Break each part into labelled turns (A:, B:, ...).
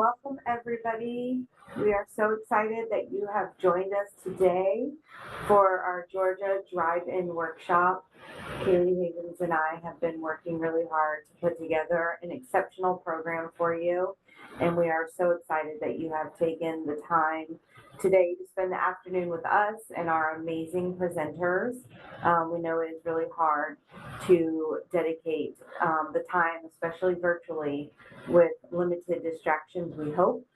A: Welcome, everybody. We are so excited that you have joined us today for our Georgia Drive-In Workshop. Kaylee Havens and I have been working really hard to put together an exceptional program for you, and we are so excited that you have taken the time today to spend the afternoon with us and our amazing presenters. We know it is really hard to dedicate the time, especially virtually, with limited distractions, we hope.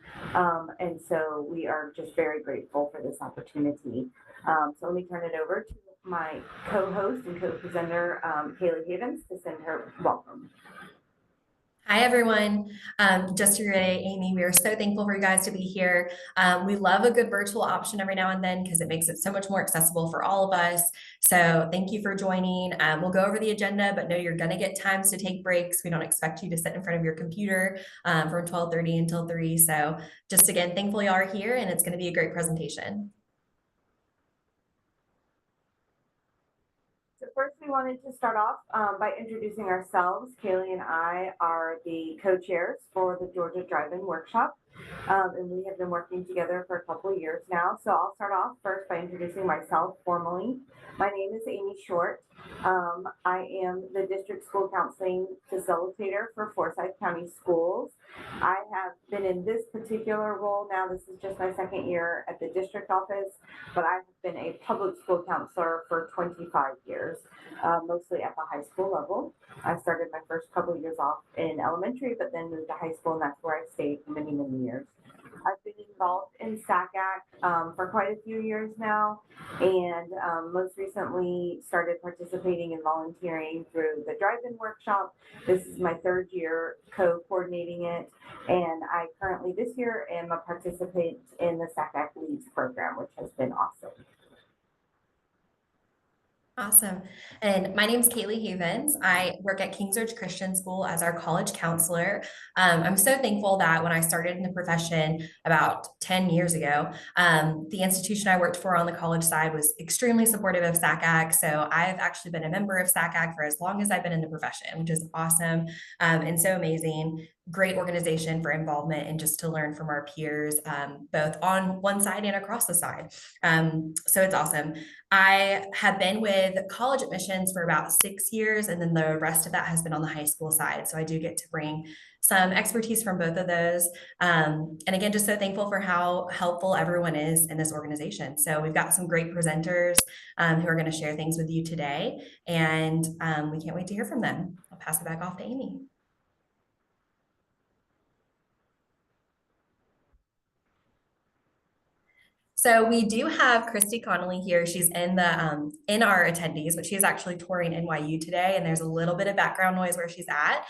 A: And so we are just very grateful for this opportunity. So let me turn it over to my co-host and co-presenter, Kaylee Havens, to send her welcome.
B: Hi, everyone. Just to reiterate, Amy, we are so thankful for you guys to be here. We love a good virtual option every now and then because it makes it so much more accessible for all of us. So thank you for joining. We'll go over the agenda, but know you're going to get times to take breaks. We don't expect you to sit in front of your computer from 12:30 until 3. So just again, thankful you are here, and it's going to be a great presentation.
A: First, we wanted to start off by introducing ourselves. Kaylee and I are the co-chairs for the Georgia Drive-In Workshop, and we have been working together for a couple of years now. So I'll start off first by introducing myself formally. My name is Amy Short. I am the District School Counseling Facilitator for Forsyth County Schools. I have been in this particular role now. This is just my second year at the district office, but I have been a public school counselor for 25 years, mostly at the high school level. I started my first couple of years off in elementary, but then moved to high school, and that's where I stayed for many, many years. I've been involved in SACAC for quite a few years now, and most recently started participating and volunteering through the drive-in workshop. This is my third year co-coordinating it, and I currently this year am a participant in the SACAC Leads program, which has been awesome.
B: Awesome. And my name is Kaylee Havens. I work at King's Ridge Christian School as our college counselor. I'm so thankful that when I started in the profession about 10 years ago, the institution I worked for on the college side was extremely supportive of SACAC. So I've actually been a member of SACAC for as long as I've been in the profession, which is awesome and so amazing. Great organization for involvement and just to learn from our peers, both on one side and across the side. So it's awesome. I have been with college admissions for about 6 years, and then the rest of that has been on the high school side. So I do get to bring some expertise from both of those. And again, just so thankful for how helpful everyone is in this organization. So we've got some great presenters who are going to share things with you today, and we can't wait to hear from them. I'll pass it back off to Amy. So we do have Christy Connolly here. She's in our attendees, but she's actually touring NYU today, and there's a little bit of background noise where she's at.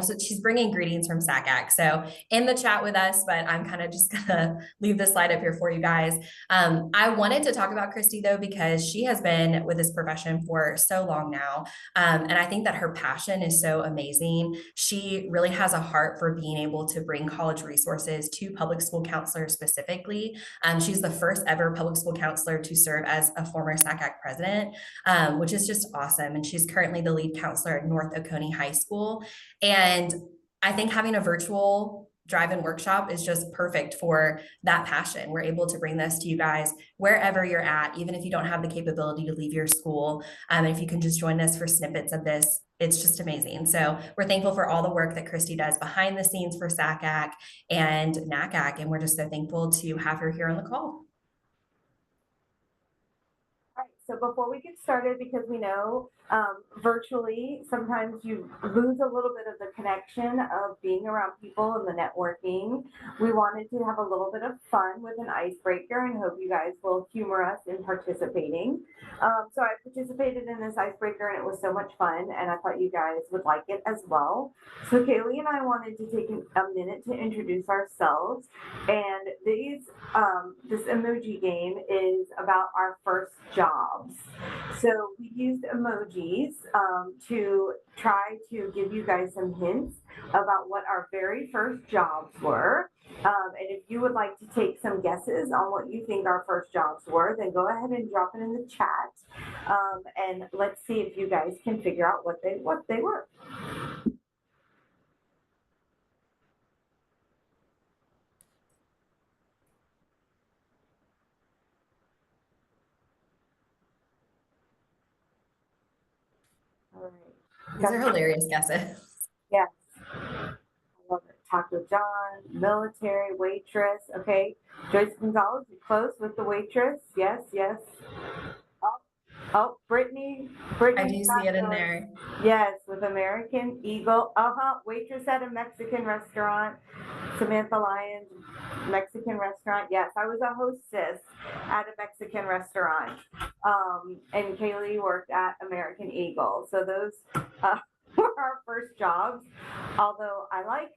B: So she's bringing greetings from SACAC. So in the chat with us, but I'm kind of just gonna leave this slide up here for you guys. I wanted to talk about Christy though, because she has been with this profession for so long now. And I think that her passion is so amazing. She really has a heart for being able to bring college resources to public school counselors specifically. She's the first ever public school counselor to serve as a former SACAC president, which is just awesome. And she's currently the lead counselor at North Oconee High School. And I think having a virtual drive-in workshop is just perfect for that passion. We're able to bring this to you guys wherever you're at, even if you don't have the capability to leave your school. And if you can just join us for snippets of this, it's just amazing. So we're thankful for all the work that Christy does behind the scenes for SACAC and NACAC. And we're just so thankful to have her here on the call.
A: So before we get started, because we know virtually sometimes you lose a little bit of the connection of being around people and the networking, we wanted to have a little bit of fun with an icebreaker and hope you guys will humor us in participating. So I participated in this icebreaker and it was so much fun, and I thought you guys would like it as well. So Kaylee and I wanted to take a minute to introduce ourselves, and this emoji game is about our first jobs. So we used emojis to try to give you guys some hints about what our very first jobs were. And if you would like to take some guesses on what you think our first jobs were, then go ahead and drop it in the chat. And let's see if you guys can figure out what they were. All right.
B: These are hilarious guesses.
A: Yes. I love it. Taco John, military, waitress. Okay. Joyce Gonzalez, you close with the waitress. Yes, yes. Oh, oh, Brittany.
B: I
A: Brittany
B: do see it in
A: Santos.
B: there.
A: Yes, with American Eagle. Waitress at a Mexican restaurant. Samantha Lyons, Mexican restaurant. Yes, I was a hostess at a Mexican restaurant. And Kaylee worked at American Eagle. So those were our first jobs. Although I like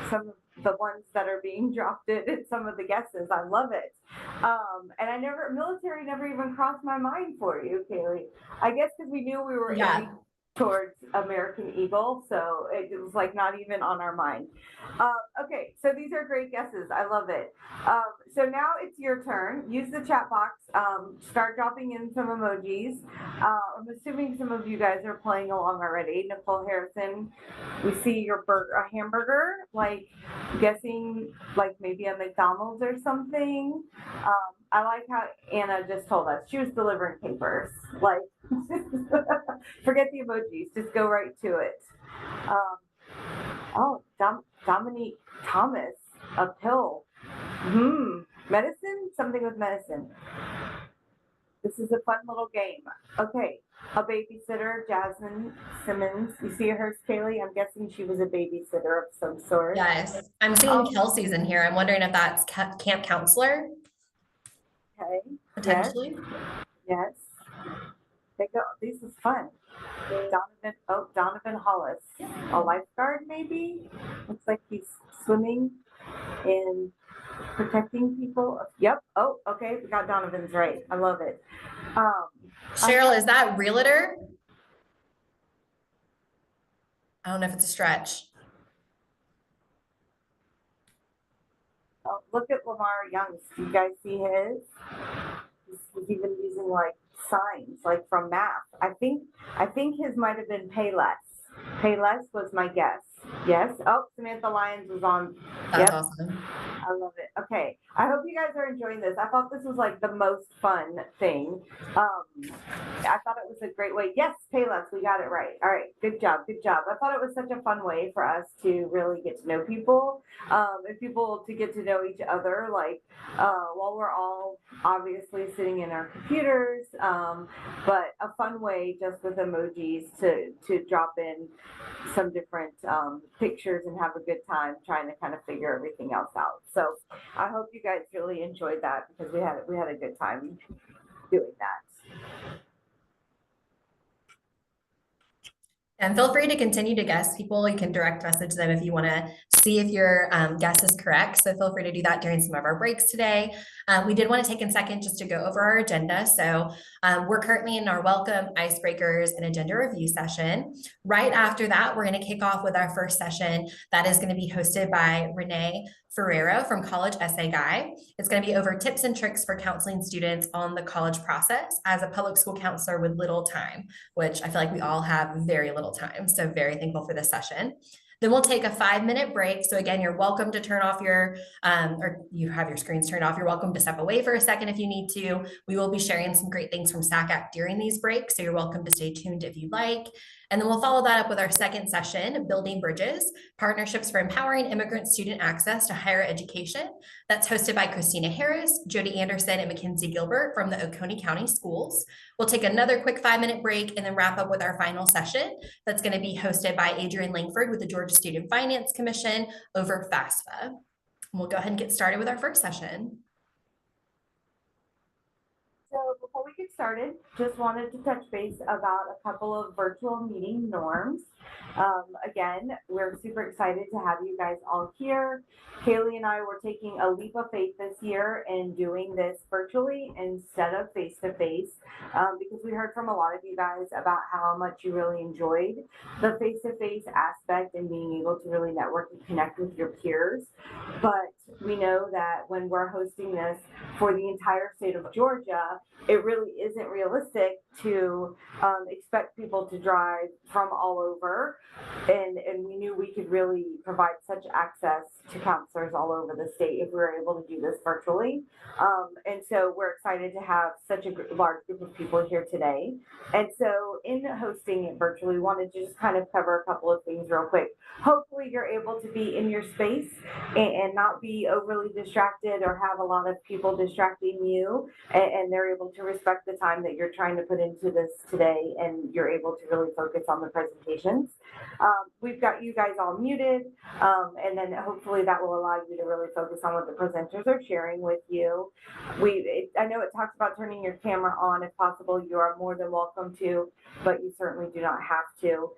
A: some of the ones that are being dropped in some of the guesses. I love it. And military never even crossed my mind for you, Kaylee. I guess because we knew we were aiming towards American Eagle, so it was like not even on our mind. Okay, so these are great guesses. I love it. So now it's your turn. Use the chat box. Start dropping in some emojis. I'm assuming some of you guys are playing along already. Nicole Harrison, we see your a hamburger, like guessing like maybe a McDonald's or something. I like how Anna just told us she was delivering papers. Like, forget the emojis, just go right to it. Dominique Thomas, a pill. Medicine? Something with medicine. This is a fun little game. Okay, a babysitter, Jasmine Simmons. You see her, Kaylee? I'm guessing she was a babysitter of some sort.
B: Yes, I'm seeing Kelsey's in here. I'm wondering if that's camp counselor.
A: Okay.
B: Potentially.
A: Yes. This is fun. Donovan Hollis. A lifeguard, maybe? Looks like he's swimming and protecting people. Yep. Oh, okay. We got Donovan's right. I love it.
B: Cheryl, is that realtor? I don't know if it's a stretch.
A: Oh, look at Lamar Young's. Do you guys see his? He's even using like signs, like from math. I think his might have been pay less. Pay less was my guess. Yes. Oh, Samantha Lyons was on.
B: That's awesome.
A: I love it. Okay. I hope you guys are enjoying this. I thought this was like the most fun thing. I thought it was a great way. Yes, Payless, we got it right. All right. Good job. Good job. I thought it was such a fun way for us to really get to know people, and people to get to know each other, like, while we're all obviously sitting in our computers, but a fun way just with emojis to drop in some different pictures and have a good time trying to kind of figure everything else out. So I hope you guys really enjoyed that because we had a good time doing that.
B: And feel free to continue to guess people. You can direct message them if you want to see if your guess is correct. So feel free to do that during some of our breaks today. We did want to take a second just to go over our agenda. So we're currently in our welcome, icebreakers, and agenda review session. Right after that, we're going to kick off with our first session that is going to be hosted by Renee Ferrero from College Essay Guy. It's going to be over tips and tricks for counseling students on the college process as a public school counselor with little time, which I feel like we all have very little time. So very thankful for this session. Then we'll take a 5-minute break. So again, you're welcome to turn off your, or you have your screens turned off. You're welcome to step away for a second if you need to. We will be sharing some great things from SACAC during these breaks. So you're welcome to stay tuned if you'd like. And then we'll follow that up with our second session, Building Bridges, Partnerships for Empowering Immigrant Student Access to Higher Education. That's hosted by Christina Harris, Jody Anderson, and Mackenzie Gilbert from the Oconee County Schools. We'll take another quick 5-minute break and then wrap up with our final session. That's going to be hosted by Adrian Langford with the Georgia Student Finance Commission over FAFSA. And we'll go ahead and get started with our first session.
A: So before we get started, just wanted to touch base about a couple of virtual meeting norms. Again, we're super excited to have you guys all here. Kaylee and I were taking a leap of faith this year and doing this virtually instead of face-to-face, because we heard from a lot of you guys about how much you really enjoyed the face-to-face aspect and being able to really network and connect with your peers. But we know that when we're hosting this for the entire state of Georgia, it really isn't realistic to expect people to drive from all over. And we knew we could really provide such access to counselors all over the state if we were able to do this virtually. And so we're excited to have such a large group of people here today. And so in hosting it virtually, we wanted to just kind of cover a couple of things real quick. Hopefully you're able to be in your space and not be overly distracted or have a lot of people distracting you, and they're able to respect the time that you're trying to put into this today, and you're able to really focus on the presentations. We've got you guys all muted, and then hopefully that will allow you to really focus on what the presenters are sharing with you. I know it talks about turning your camera on if possible. You are more than welcome to, but you certainly do not have to.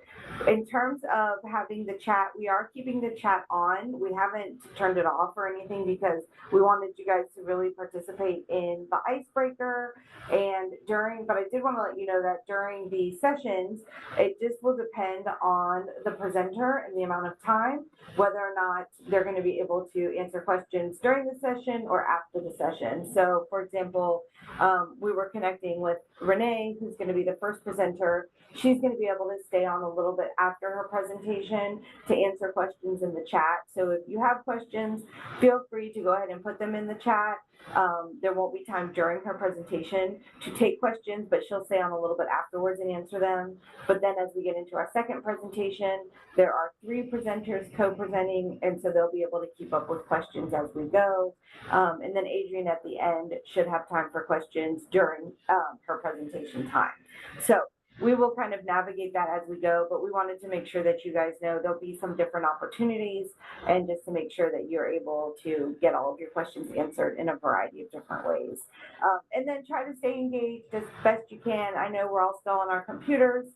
A: In terms of having the chat, we are keeping the chat on. We haven't turned it off or anything because we wanted you guys to really participate in the icebreaker and but I did want to let you know that during the sessions, it just will depend on the presenter and the amount of time, whether or not they're going to be able to answer questions during the session or after the session. So for example, we were connecting with Renee, who's going to be the first presenter. She's going to be able to stay on a little bit after her presentation to answer questions in the chat. So if you have questions, feel free to go ahead and put them in the chat. There won't be time during her presentation to take questions, but she'll stay on a little bit afterwards and answer them. But then as we get into our second presentation, there are 3 presenters co-presenting, and so they'll be able to keep up with questions as we go. And then Adrienne at the end should have time for questions during her presentation time. So we will kind of navigate that as we go, but we wanted to make sure that you guys know there'll be some different opportunities, and just to make sure that you're able to get all of your questions answered in a variety of different ways. And then try to stay engaged as best you can. I know we're all still on our computers,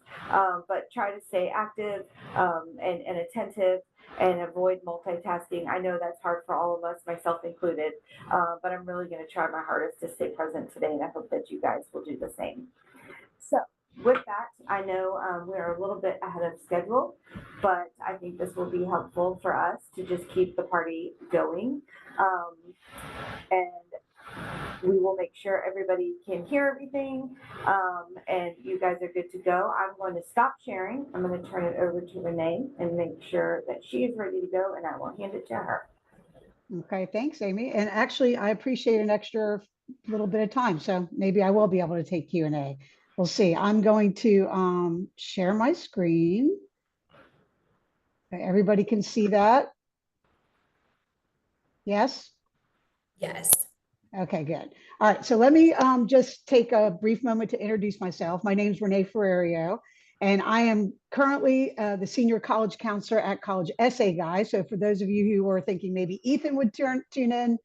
A: but try to stay active and attentive and avoid multitasking. I know that's hard for all of us, myself included, but I'm really going to try my hardest to stay present today, and I hope that you guys will do the same. So with that, I know we're a little bit ahead of schedule, but I think this will be helpful for us to just keep the party going. And we will make sure everybody can hear everything, and you guys are good to go. I'm going to stop sharing. I'm going to turn it over to Renee and make sure that she is ready to go, and I will hand it to her.
C: Okay, thanks, Amy. And actually, I appreciate an extra little bit of time, so maybe I will be able to take Q&A. We'll see. I'm going to share my screen. Okay, everybody can see that? Yes?
B: Yes.
C: Okay, good. All right, so let me just take a brief moment to introduce myself. My name is Renee Ferrerio, and I am currently the senior college counselor at College Essay Guy. So for those of you who are thinking maybe Ethan would tune in,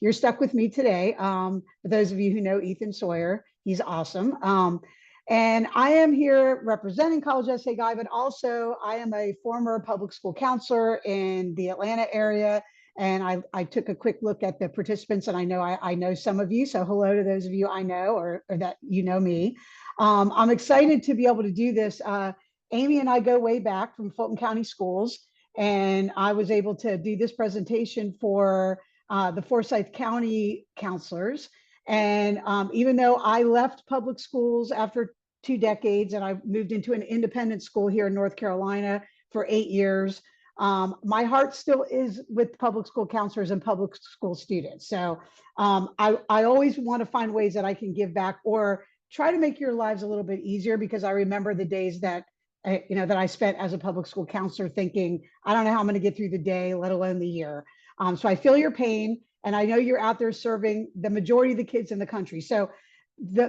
C: you're stuck with me today. For those of you who know Ethan Sawyer, he's awesome. And I am here representing College Essay Guy, but also I am a former public school counselor in the Atlanta area. And I took a quick look at the participants, and I know some of you. So hello to those of you I know or that you know me. I'm excited to be able to do this. Amy and I go way back from Fulton County Schools, and I was able to do this presentation for the Forsyth County counselors. And even though I left public schools after 2 decades and I moved into an independent school here in North Carolina for 8 years, my heart still is with public school counselors and public school students. So I always want to find ways that I can give back or try to make your lives a little bit easier, because I remember the days that that I spent as a public school counselor thinking, I don't know how I'm going to get through the day, let alone the year. So I feel your pain, and I know you're out there serving the majority of the kids in the country. So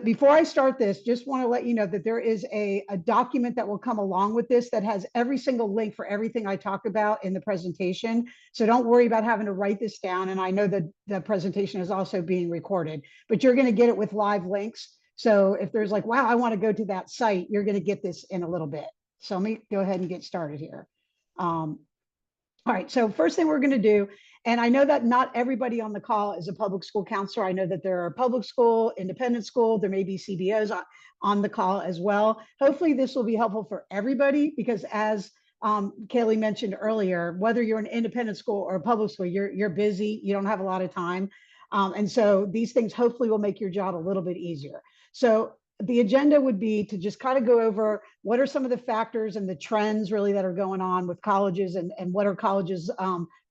C: before I start this, just want to let you know that there is a document that will come along with this that has every single link for everything I talk about in the presentation. So don't worry about having to write this down. And I know that the presentation is also being recorded, but you're going to get it with live links. So if there's like, wow, I want to go to that site, you're going to get this in a little bit. So let me go ahead and get started here. All right, so first thing we're going to do, and I know that not everybody on the call is a public school counselor. I know that there are public school, independent school, there may be CBOs on the call as well. Hopefully this will be helpful for everybody, because as Kaylee mentioned earlier, whether you're an independent school or a public school, you're busy, you don't have a lot of time. And so these things hopefully will make your job a little bit easier. So the agenda would be to just kind of go over what are some of the factors and the trends really that are going on with colleges, and what are colleges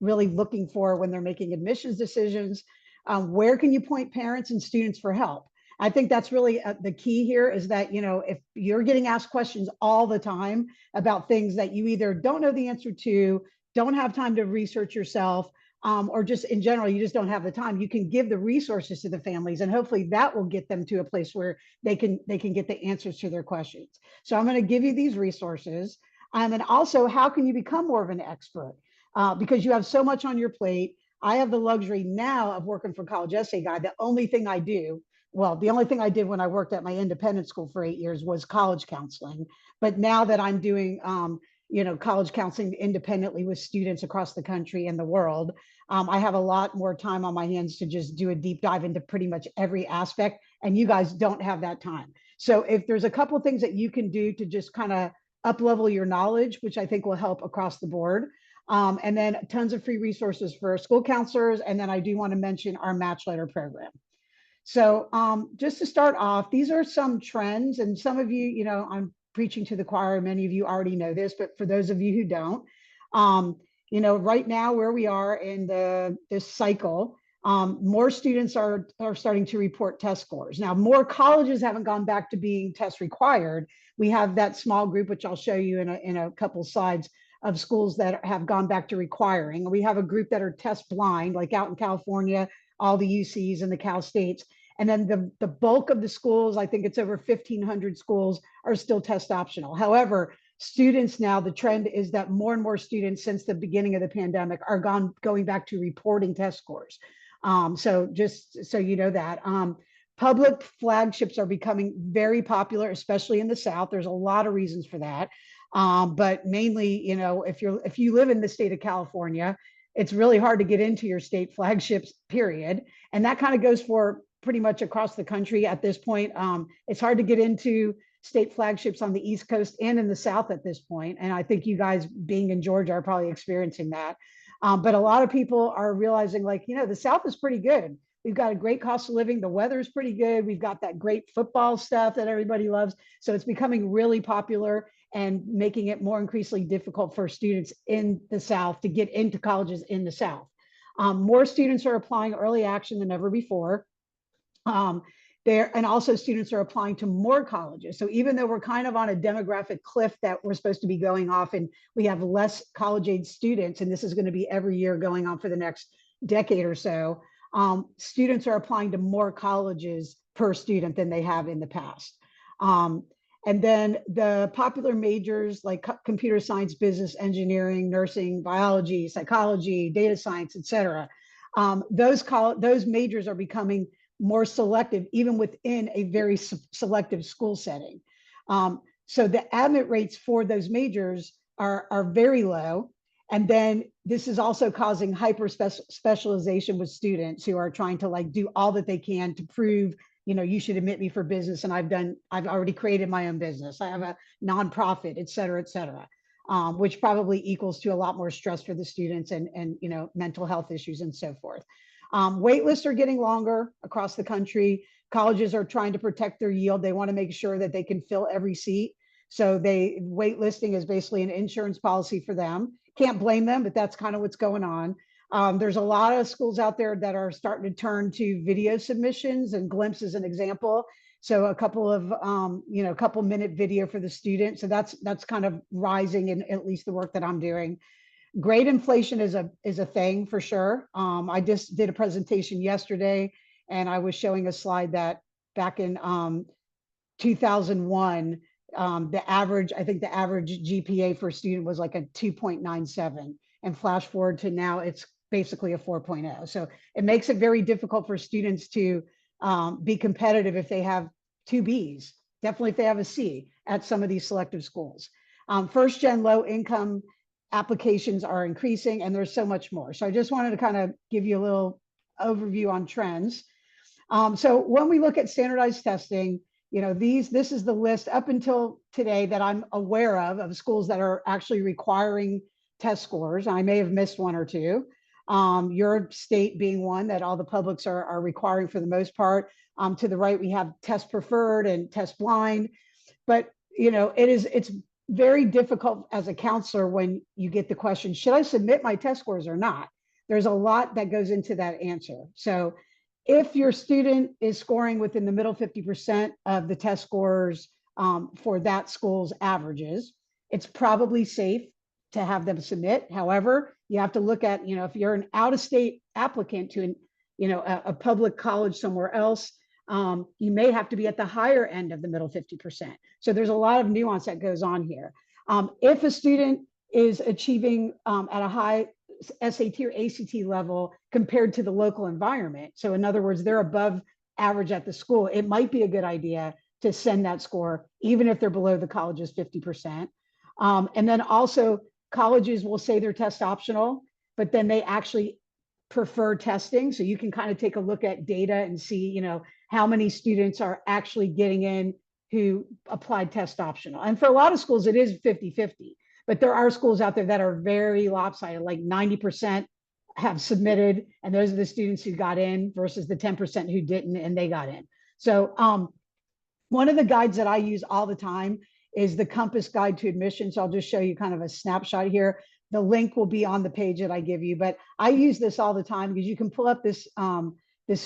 C: really looking for when they're making admissions decisions. Where can you point parents and students for help? I think that's really the key here, is that, you know, if you're getting asked questions all the time about things that you either don't know the answer to, don't have time to research yourself, or just in general, you just don't have the time, you can give the resources to the families, and hopefully that will get them to a place where they can get the answers to their questions. So I'm going to give you these resources. And also, how can you become more of an expert? Because you have so much on your plate. I have the luxury now of working for College Essay Guide. The only thing I do, well, the only thing I did when I worked at my independent school for 8 years was college counseling. But now that I'm doing, you know, college counseling independently with students across the country and the world, I have a lot more time on my hands to just do a deep dive into pretty much every aspect. And you guys don't have that time. So if there's a couple things that you can do to just kind of up level your knowledge, which I think will help across the board. And then tons of free resources for school counselors. And then I do want to mention our match letter program. So just to start off, these are some trends, and some of you, you know, I'm preaching to the choir. Many of you already know this, but for those of you who don't, you know, right now where we are in this cycle, more students are starting to report test scores. Now, more colleges haven't gone back to being test required. We have that small group, which I'll show you in a couple slides, of schools that have gone back to requiring. We have a group that are test blind, like out in California, all the UCs and the Cal States. And then the bulk of the schools, I think it's over 1,500 schools, are still test optional. However, students now, the trend is that more and more students since the beginning of the pandemic are going back to reporting test scores. So just so you know that. Public flagships are becoming very popular, especially in the South. There's a lot of reasons for that. But mainly, you know, if you live in the state of California, it's really hard to get into your state flagships, period. And that kind of goes for pretty much across the country at this point. It's hard to get into state flagships on the East Coast and in the South at this point. And I think you guys being in Georgia are probably experiencing that. But a lot of people are realizing, like, you know, the South is pretty good. We've got a great cost of living. The weather is pretty good. We've got that great football stuff that everybody loves. So it's becoming really popular and making it more increasingly difficult for students in the South to get into colleges in the South. More students are applying early action than ever before. And also students are applying to more colleges. So even though we're kind of on a demographic cliff that we're supposed to be going off, and we have less college age students, and this is going to be every year going on for the next decade or so, students are applying to more colleges per student than they have in the past. And then the popular majors like computer science, business, engineering, nursing, biology, psychology, data science, et cetera, those majors are becoming more selective, even within a very selective school setting. So the admit rates for those majors are very low. And then this is also causing hyper specialization with students who are trying to like do all that they can to prove, you know, you should admit me for business. And I've already created my own business. I have a nonprofit, et cetera, which probably equals to a lot more stress for the students and you know, mental health issues and so forth. Wait lists are getting longer across the country. Colleges are trying to protect their yield. They want to make sure that they can fill every seat. So wait listing is basically an insurance policy for them. Can't blame them, but that's kind of what's going on. There's a lot of schools out there that are starting to turn to video submissions, and Glimpse is an example. So a couple of, you know, a couple minute video for the student. So that's kind of rising in at least the work that I'm doing. Grade inflation is a thing for sure. I just did a presentation yesterday, and I was showing a slide that back in 2001, I think the average GPA for a student was like a 2.97, and flash forward to now, it's basically a 4.0. So it makes it very difficult for students to be competitive if they have 2 Bs, definitely if they have a C at some of these selective schools. First gen low income applications are increasing, and there's so much more. So I just wanted to kind of give you a little overview on trends. So when we look at standardized testing, this is the list up until today that I'm aware of schools that are actually requiring test scores. I may have missed one or two. Your state being one that all the publics are requiring for the most part. To the right, we have test preferred and test blind. But it's very difficult as a counselor when you get the question, should I submit my test scores or not? There's a lot that goes into that answer. So if your student is scoring within the middle 50% of the test scores for that school's averages, it's probably safe to have them submit. However, you have to look at, if you're an out-of-state applicant to a public college somewhere else, you may have to be at the higher end of the middle 50%. So there's a lot of nuance that goes on here. If a student is achieving at a high SAT or ACT level compared to the local environment, so in other words, they're above average at the school, it might be a good idea to send that score, even if they're below the college's 50%. And then also colleges will say they're test optional, but then they actually prefer testing. So you can kind of take a look at data and see, how many students are actually getting in who applied test optional. And for a lot of schools, it is 50-50, but there are schools out there that are very lopsided, like 90% have submitted, and those are the students who got in versus the 10% who didn't, and they got in. So one of the guides that I use all the time is the Compass Guide to Admission. So I'll just show you kind of a snapshot here. The link will be on the page that I give you, but I use this all the time because you can pull up this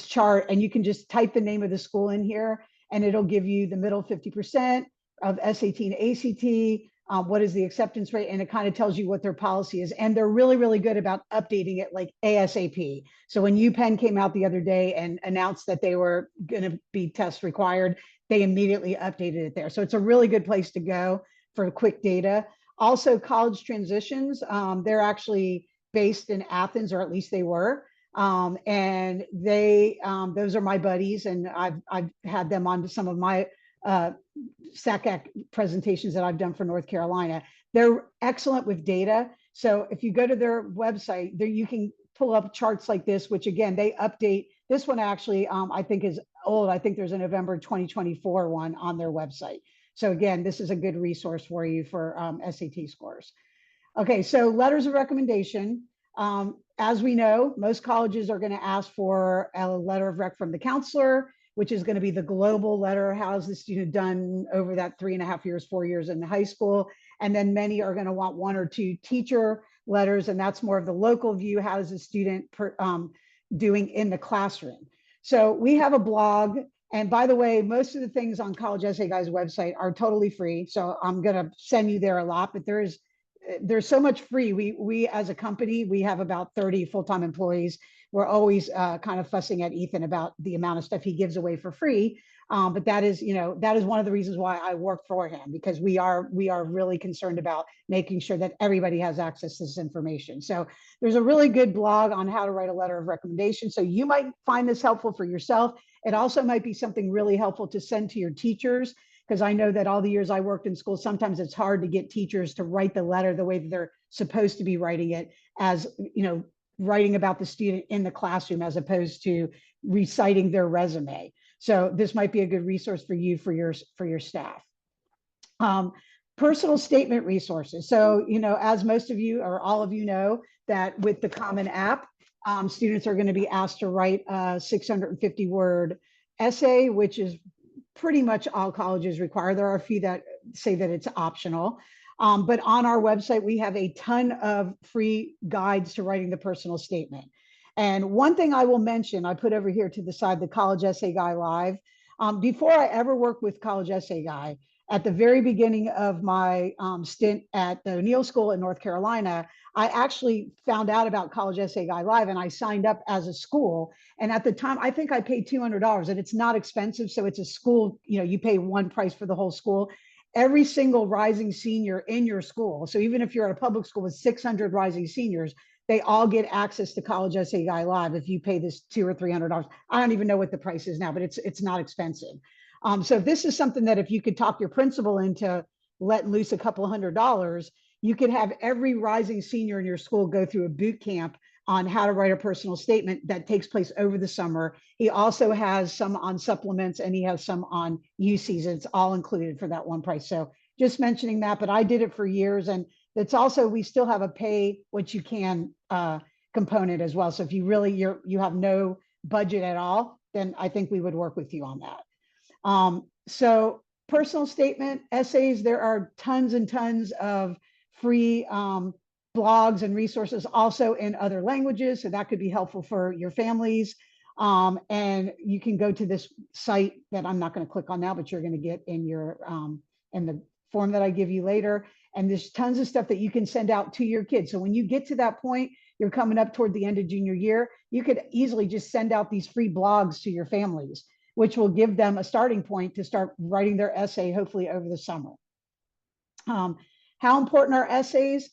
C: chart and you can just type the name of the school in here and it'll give you the middle 50% of SAT and ACT, what is the acceptance rate, and it kind of tells you what their policy is. And they're really, really good about updating it like ASAP. So when UPenn came out the other day and announced that they were going to be test required, they immediately updated it there. So it's a really good place to go for quick data. Also, college transitions, they're actually based in Athens, or at least they were. And those are my buddies, and I've had them on to some of my SACAC presentations that I've done for North Carolina. They're excellent with data. So if you go to their website, there you can pull up charts like this, which again, they update. This one actually, I think is old. I think there's a November 2024 one on their website. So again, this is a good resource for you for SAT scores. Okay, so letters of recommendation. As we know, most colleges are going to ask for a letter of rec from the counselor, which is going to be the global letter. How's the student done over that 3.5 years, 4 years in high school? And then many are going to want 1 or 2 teacher letters, and that's more of the local view. How is the student doing in the classroom? So we have a blog. And by the way, most of the things on College Essay Guy's website are totally free. So I'm going to send you there a lot, but there's so much free. We as a company, we have about 30 full-time employees. We're always kind of fussing at Ethan about the amount of stuff he gives away for free. But that is one of the reasons why I work for him, because we are really concerned about making sure that everybody has access to this information. So there's a really good blog on how to write a letter of recommendation. So you might find this helpful for yourself. It also might be something really helpful to send to your teachers, because I know that all the years I worked in school, sometimes it's hard to get teachers to write the letter the way that they're supposed to be writing it, as writing about the student in the classroom as opposed to reciting their resume. So this might be a good resource for you, for your staff. Personal statement resources. So, as most of you or all of you know, that with the Common App, students are going to be asked to write a 650-word essay, which is pretty much all colleges require. There are a few that say that it's optional. But on our website, we have a ton of free guides to writing the personal statement. And one thing I will mention, I put over here to the side, the College Essay Guy Live. Before I ever worked with College Essay Guy, at the very beginning of my stint at the O'Neill School in North Carolina, I actually found out about College Essay Guy Live, and I signed up as a school. And at the time, I think I paid $200, and it's not expensive. So it's a school, you pay one price for the whole school. Every single rising senior in your school, so even if you're at a public school with 600 rising seniors, they all get access to College Essay Guy Live if you pay this $200 or $300. I don't even know what the price is now, but it's not expensive. So if this is something that if you could talk your principal into letting loose a couple $100, you could have every rising senior in your school go through a boot camp on how to write a personal statement that takes place over the summer. He also has some on supplements, and he has some on UCs. It's all included for that one price. So just mentioning that, but I did it for years, and it's also, we still have a pay what you can component as well. So if you really, you have no budget at all, then I think we would work with you on that. So personal statement, essays, there are tons and tons of free blogs and resources also in other languages. So that could be helpful for your families. And you can go to this site that I'm not going to click on now, but you're going to get in your in the form that I give you later. And there's tons of stuff that you can send out to your kids. So when you get to that point, you're coming up toward the end of junior year, you could easily just send out these free blogs to your families, which will give them a starting point to start writing their essay, hopefully over the summer. How important are essays?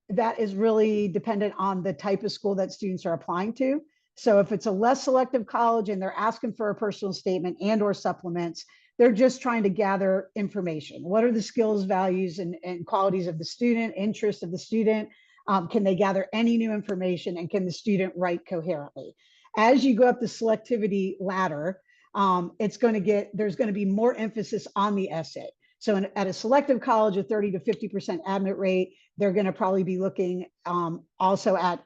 C: That is really dependent on the type of school that students are applying to. So if it's a less selective college and they're asking for a personal statement and or supplements, they're just trying to gather information. What are the skills, values, and qualities of the student, interests of the student? Can they gather any new information, and can the student write coherently? As you go up the selectivity ladder, there's going to be more emphasis on the essay. So at a selective college, a 30 to 50% admit rate, they're going to probably be looking also at,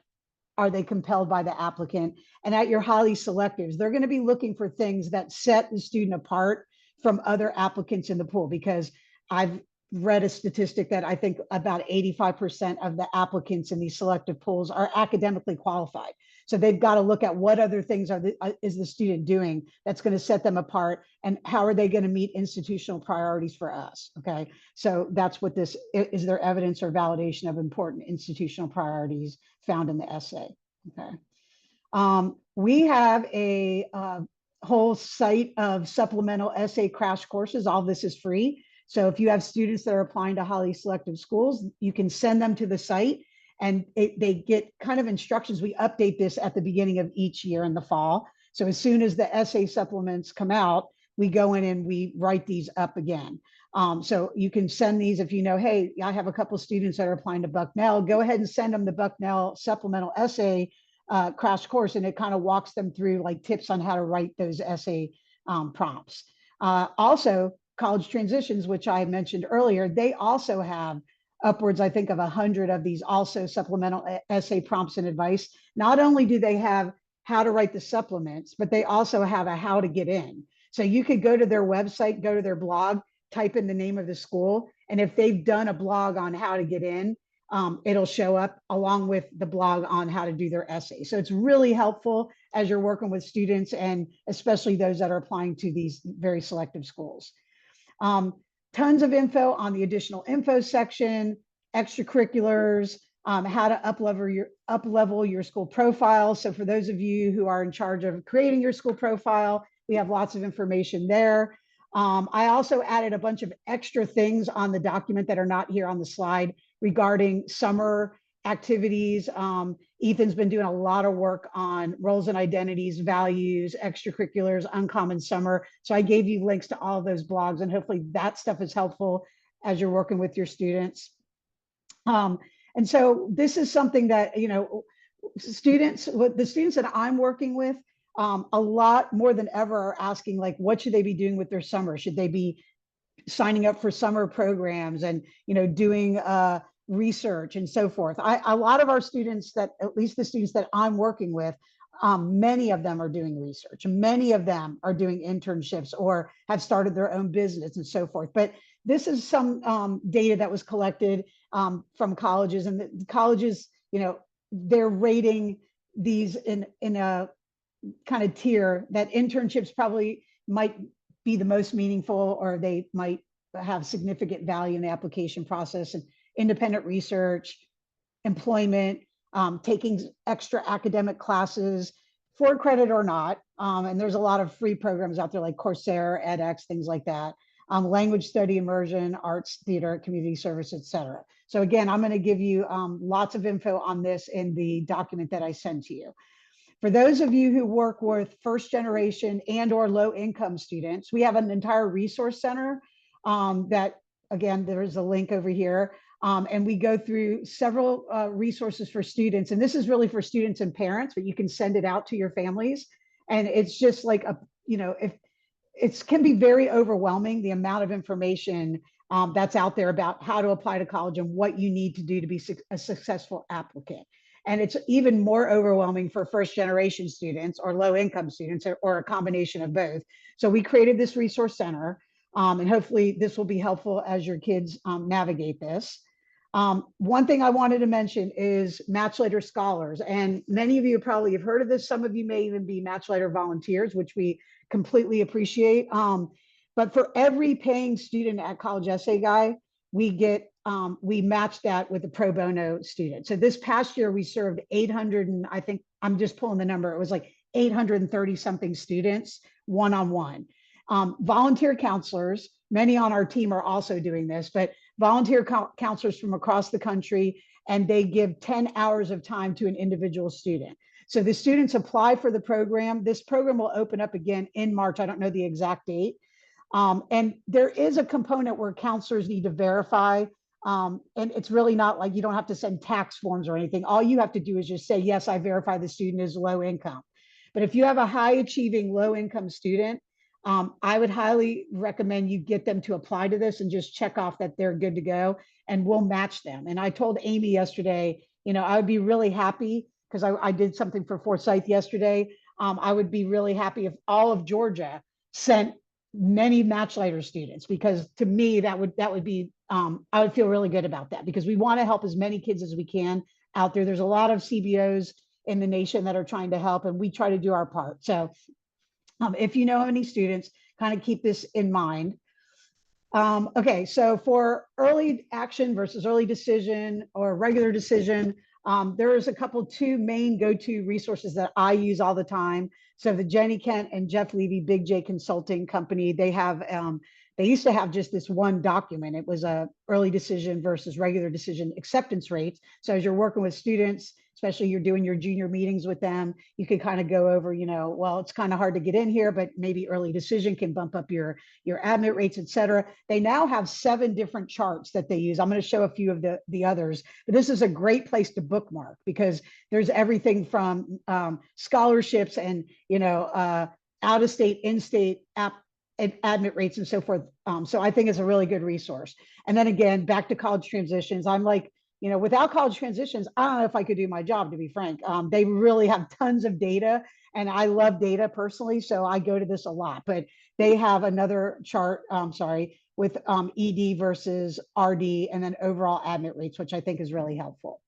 C: are they compelled by the applicant? And at your highly selectives, they're going to be looking for things that set the student apart from other applicants in the pool, because I've read a statistic that I think about 85% of the applicants in these selective pools are academically qualified. So they've got to look at what other things is the student doing that's going to set them apart, and how are they going to meet institutional priorities for us. Okay, so that's what this is. There evidence or validation of important institutional priorities found in the essay. Okay, we have a whole site of supplemental essay crash courses. All this is free. So if you have students that are applying to highly selective schools, you can send them to the site, and they get kind of instructions. We update this at the beginning of each year in the fall. So as soon as the essay supplements come out, we go in and we write these up again. So you can send these if you know, hey, I have a couple of students that are applying to Bucknell, go ahead and send them the Bucknell supplemental essay crash course, and it kind of walks them through like tips on how to write those essay prompts. Also, College Transitions, which I mentioned earlier, they also have upwards, I think, of 100 of these also supplemental essay prompts and advice. Not only do they have how to write the supplements, but they also have a how to get in. So you could go to their website, go to their blog, type in the name of the school, and if they've done a blog on how to get in, it'll show up along with the blog on how to do their essay. So it's really helpful as you're working with students, and especially those that are applying to these very selective schools. Tons of info on the additional info section, extracurriculars, how to up-level your school profile. So for those of you who are in charge of creating your school profile, we have lots of information there. I also added a bunch of extra things on the document that are not here on the slide regarding summer activities. Ethan's been doing a lot of work on roles and identities, values, extracurriculars, uncommon summer. So I gave you links to all of those blogs, and hopefully that stuff is helpful as you're working with your students. And so this is something that, you know, the students that I'm working with, a lot more than ever are asking, like, what should they be doing with their summer? Should they be signing up for summer programs and, you know, doing research and so forth? A lot of our students, that at least the students that I'm working with, many of them are doing research. Many of them are doing internships or have started their own business and so forth. But this is some data that was collected from colleges, and the colleges, you know, they're rating these in a kind of tier that internships probably might be the most meaningful, or they might have significant value in the application process, and independent research, employment, taking extra academic classes for credit or not. And there's a lot of free programs out there like Coursera, edX, things like that. Language study, immersion, arts, theater, community service, etc. So again, I'm going to give you lots of info on this in the document that I sent to you. For those of you who work with first generation and or low income students, we have an entire resource center that, again, there's a link over here. And we go through several resources for students. And this is really for students and parents, but you can send it out to your families. And it's just like if it can be very overwhelming, the amount of information that's out there about how to apply to college and what you need to do to be a successful applicant. And it's even more overwhelming for first generation students or low income students, or a combination of both. So we created this resource center, and hopefully this will be helpful as your kids navigate this. One thing I wanted to mention is Match Later Scholars. And many of you probably have heard of this. Some of you may even be Match Later volunteers, which we completely appreciate. But for every paying student at College Essay Guy, we match that with a pro bono student. So this past year we served 800, and I think I'm just pulling the number, it was like 830 something students one-on-one. Volunteer counselors, many on our team are also doing this, but volunteer counselors from across the country, and they give 10 hours of time to an individual student. So the students apply for the program. This program will open up again in March. I don't know the exact date. And there is a component where counselors need to verify. And it's really not like you don't have to send tax forms or anything. All you have to do is just say, yes, I verify the student is low income. But if you have a high achieving low income student, I would highly recommend you get them to apply to this and just check off that they're good to go, and we'll match them. And I told Amy yesterday, I would be really happy, because I did something for Forsyth yesterday. I would be really happy if all of Georgia sent many Match Later students, because to me, that would be, I would feel really good about that, because we want to help as many kids as we can out there. There's a lot of CBOs in the nation that are trying to help, and we try to do our part. So if you know any students, kind of keep this in mind. Okay, so for early action versus early decision or regular decision, there's two main go-to resources that I use all the time. So the Jenny Kent and Jeff Levy Big J Consulting Company, they used to have just this one document. It was a early decision versus regular decision acceptance rates. So as you're working with students, especially you're doing your junior meetings with them, you can kind of go over, well, it's kind of hard to get in here, but maybe early decision can bump up your admit rates, et cetera. They now have 7 different charts that they use. I'm going to show a few of the others, but this is a great place to bookmark, because there's everything from scholarships and, out of state, in-state admit rates and so forth. So I think it's a really good resource. And then again, back to college transitions, I'm like, without college transitions, I don't know if I could do my job, to be frank. They really have tons of data, and I love data personally, so I go to this a lot. But they have another chart, with ED versus RD, and then overall admit rates, which I think is really helpful.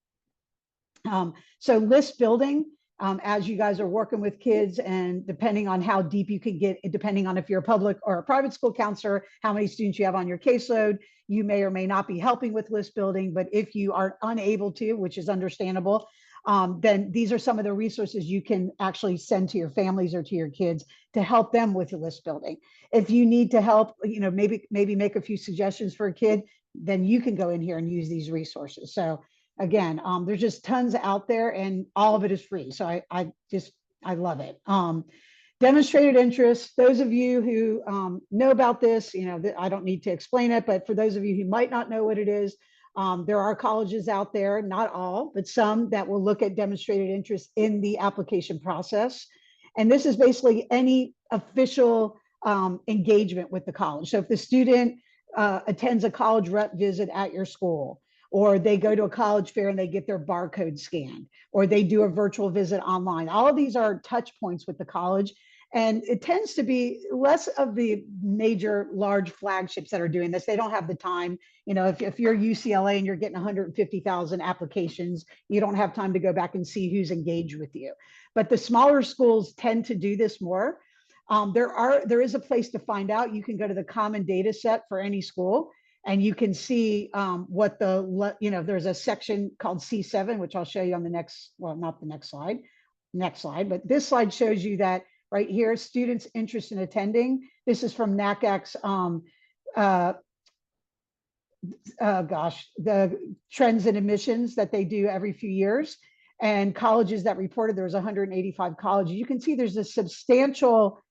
C: So list building, as you guys are working with kids, and depending on how deep you can get, depending on if you're a public or a private school counselor, how many students you have on your caseload, you may or may not be helping with list building. But if you are unable to, which is understandable, then these are some of the resources you can actually send to your families or to your kids to help them with the list building. If you need to help, maybe make a few suggestions for a kid, then you can go in here and use these resources. So again, there's just tons out there, and all of it is free. So I love it. Demonstrated interest. Those of you who know about this, I don't need to explain it, but for those of you who might not know what it is, there are colleges out there, not all, but some, that will look at demonstrated interest in the application process. And this is basically any official engagement with the college. So if the student attends a college rep visit at your school, or they go to a college fair and they get their barcode scanned, or they do a virtual visit online. All of these are touch points with the college. And it tends to be less of the major large flagships that are doing this. They don't have the time. If you're UCLA and you're getting 150,000 applications, you don't have time to go back and see who's engaged with you. But the smaller schools tend to do this more. There is a place to find out. You can go to the common data set for any school, and you can see what there's a section called C7, which I'll show you on the next, well, not the next slide, but this slide shows you that right here, students' interest in attending. This is from NACAC's, the trends in admissions that they do every few years. And colleges that reported, there was 185 colleges. You can see there's a substantial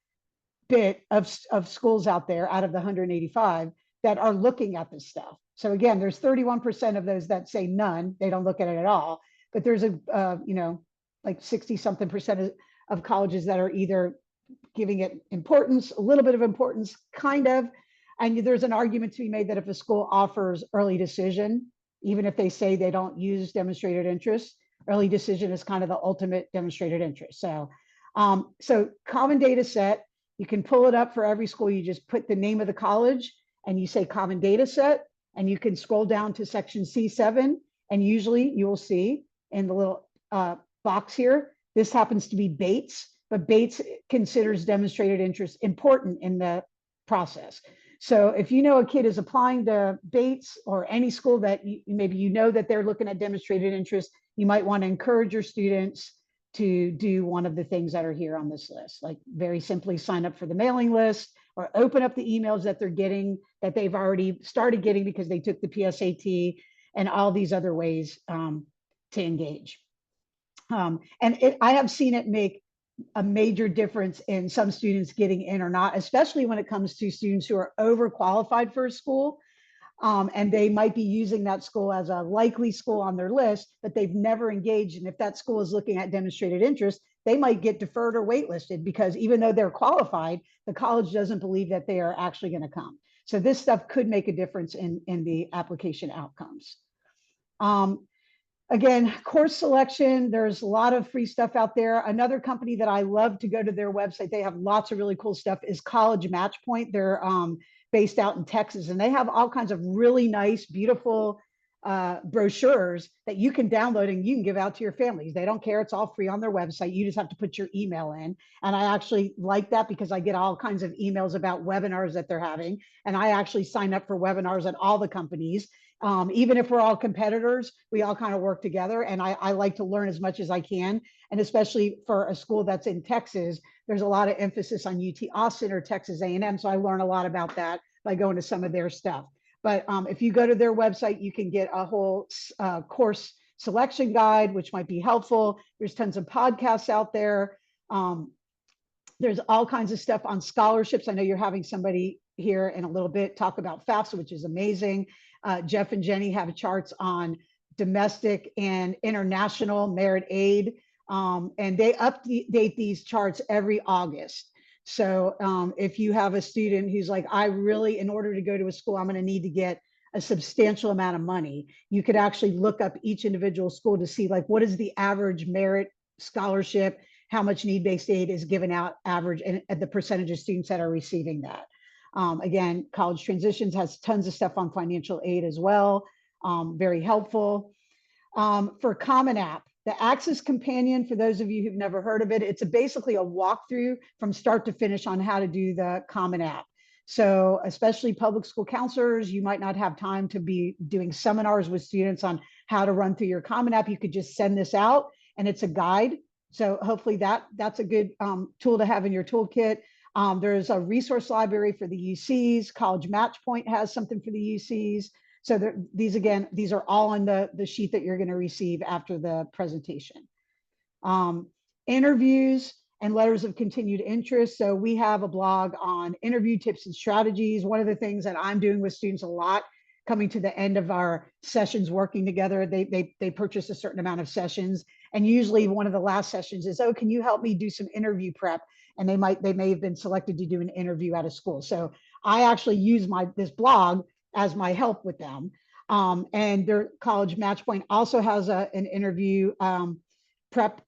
C: bit of schools out there out of the 185 that are looking at this stuff. So again, there's 31% of those that say none, they don't look at it at all. But there's like 60 something percent of colleges that are either giving it importance, a little bit of importance, kind of. And there's an argument to be made that if a school offers early decision, even if they say they don't use demonstrated interest, early decision is kind of the ultimate demonstrated interest. So, so common data set, you can pull it up for every school. You just put the name of the college and you say common data set, and you can scroll down to section C7. And usually you will see in the little box here, this happens to be Bates, but Bates considers demonstrated interest important in the process. So if you know a kid is applying to Bates or any school that maybe you know that they're looking at demonstrated interest, you might want to encourage your students to do one of the things that are here on this list, like very simply sign up for the mailing list or open up the emails that they're getting, that they've already started getting because they took the PSAT, and all these other ways to engage. I have seen it make a major difference in some students getting in or not, especially when it comes to students who are overqualified for a school. And they might be using that school as a likely school on their list, but they've never engaged. And if that school is looking at demonstrated interest, they might get deferred or waitlisted because even though they're qualified, the college doesn't believe that they are actually going to come. So this stuff could make a difference in the application outcomes. Again, course selection, there's a lot of free stuff out there. Another company that I love to go to their website, they have lots of really cool stuff, is College Match Point. They're based out in Texas, and they have all kinds of really nice, beautiful brochures that you can download and you can give out to your families. They don't care. It's all free on their website. You just have to put your email in. And I actually like that because I get all kinds of emails about webinars that they're having. And I actually sign up for webinars at all the companies. Even if we're all competitors, we all kind of work together, and I like to learn as much as I can. And especially for a school that's in Texas, there's a lot of emphasis on UT Austin or Texas A&M. So I learn a lot about that by going to some of their stuff. But if you go to their website, you can get a whole course selection guide, which might be helpful. There's tons of podcasts out there. There's all kinds of stuff on scholarships. I know you're having somebody here in a little bit talk about FAFSA, which is amazing. Jeff and Jenny have charts on domestic and international merit aid, and they update these charts every August. So if you have a student who's like, I really, in order to go to a school, I'm going to need to get a substantial amount of money, you could actually look up each individual school to see like, what is the average merit scholarship, how much need-based aid is given out average, and the percentage of students that are receiving that. Again, College Transitions has tons of stuff on financial aid as well. Very helpful. For Common App, the Access Companion, for those of you who've never heard of it, it's basically a walkthrough from start to finish on how to do the Common App. So especially public school counselors, you might not have time to be doing seminars with students on how to run through your Common App. You could just send this out and it's a guide. So hopefully that's a good tool to have in your toolkit. There's a resource library for the UCs. College Match Point has something for the UCs. So these are all on the sheet that you're going to receive after the presentation. Interviews and letters of continued interest. So we have a blog on interview tips and strategies. One of the things that I'm doing with students a lot, coming to the end of our sessions working together, they purchase a certain amount of sessions. And usually one of the last sessions is, oh, can you help me do some interview prep? And they may have been selected to do an interview at a school. So I actually use this blog as my help with them. And their College Match Point also has an interview prep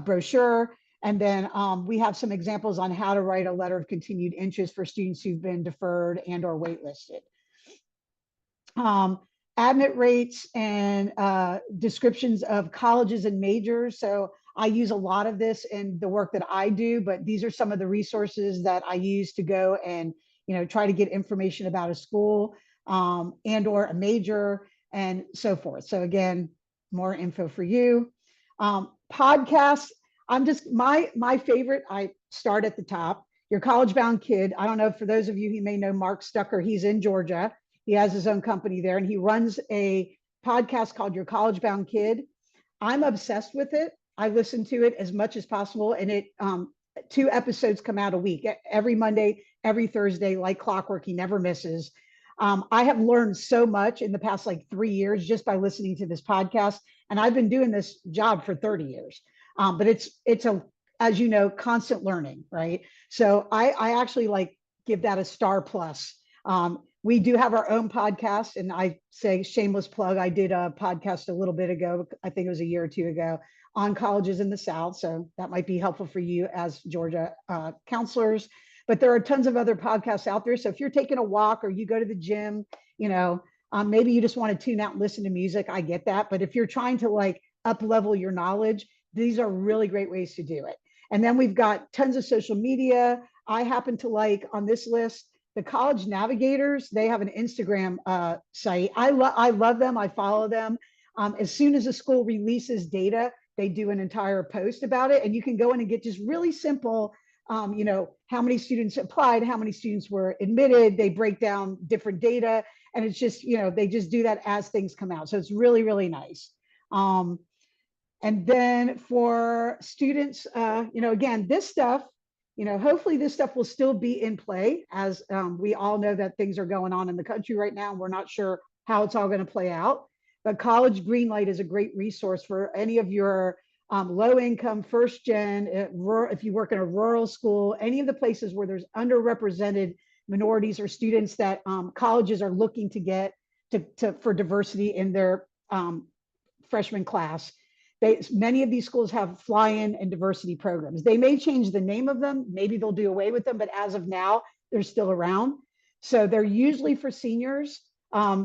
C: brochure. And then we have some examples on how to write a letter of continued interest for students who've been deferred and or waitlisted. Admit rates and descriptions of colleges and majors. So I use a lot of this in the work that I do, but these are some of the resources that I use to go and try to get information about a school and or a major and so forth. So again, more info for you. Podcasts. I'm just my favorite. I start at the top. Your College Bound Kid. I don't know, for those of you who may know Mark Stucker, he's in Georgia. He has his own company there, and he runs a podcast called Your College Bound Kid. I'm obsessed with it. I listen to it as much as possible, and 2 episodes come out a week, every Monday, every Thursday, like clockwork. He never misses. I have learned so much in the past like 3 years just by listening to this podcast. And I've been doing this job for 30 years. But it's a, as you know, constant learning, right? So I actually like give that a star plus. We do have our own podcast, and I say shameless plug. I did a podcast a little bit ago, I think it was a year or two ago, on colleges in the South. So that might be helpful for you as Georgia counselors. But there are tons of other podcasts out there. So if you're taking a walk or you go to the gym, you know, maybe you just want to tune out and listen to music. I get that. But if you're trying to like up level your knowledge, these are really great ways to do it. And then we've got tons of social media. I happen to like on this list, the College Navigators. They have an Instagram site. I love them. I follow them. As soon as a school releases data, they do an entire post about it. And you can go in and get just really simple, you know, how many students applied, how many students were admitted. They break down different data. And it's just, you know, they just do that as things come out. So it's really, really nice. And then for students, you know, again, this stuff, you know, hopefully this stuff will still be in play, as we all know that things are going on in the country right now. And we're not sure how it's all going to play out. But College Greenlight is a great resource for any of your low income, first gen, if you work in a rural school, any of the places where there's underrepresented minorities or students that colleges are looking to get for diversity in their freshman class. Many of these schools have fly-in and diversity programs. They may change the name of them. Maybe they'll do away with them, but as of now, they're still around. So they're usually for seniors,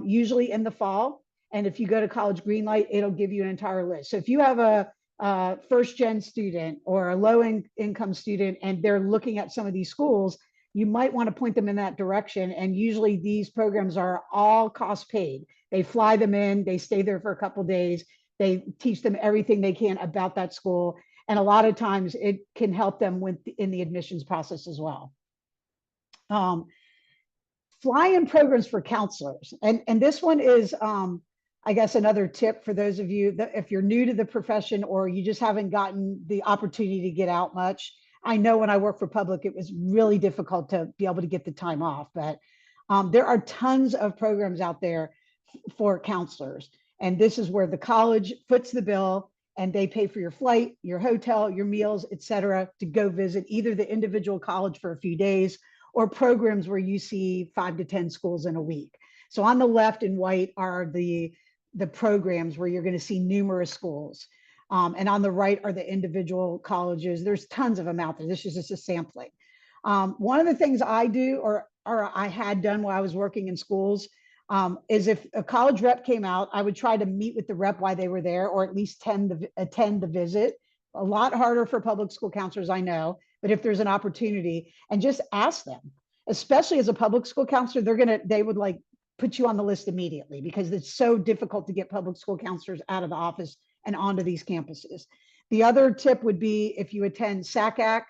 C: usually in the fall. And if you go to College Greenlight, it'll give you an entire list. So if you have a first-gen student or a low-income student and they're looking at some of these schools, you might want to point them in that direction. And usually these programs are all cost paid. They fly them in, they stay there for a couple of days. They teach them everything they can about that school. And a lot of times it can help them in the admissions process as well. Fly-in programs for counselors. And this one is, I guess, another tip for those of you that if you're new to the profession or you just haven't gotten the opportunity to get out much. I know when I worked for public, it was really difficult to be able to get the time off, but there are tons of programs out there for counselors. And this is where the college foots the bill and they pay for your flight, your hotel, your meals, et cetera, to go visit either the individual college for a few days or programs where you see 5 to 10 schools in a week. So on the left in white are the programs where you're going to see numerous schools. And on the right are the individual colleges. There's tons of them out there. This is just a sampling. One of the things I do or I had done while I was working in schools is if a college rep came out, I would try to meet with the rep while they were there, or at least attend the visit. A lot harder for public school counselors, I know, but if there's an opportunity, and just ask them, especially as a public school counselor, they would like put you on the list immediately because it's so difficult to get public school counselors out of the office and onto these campuses. The other tip would be if you attend SACAC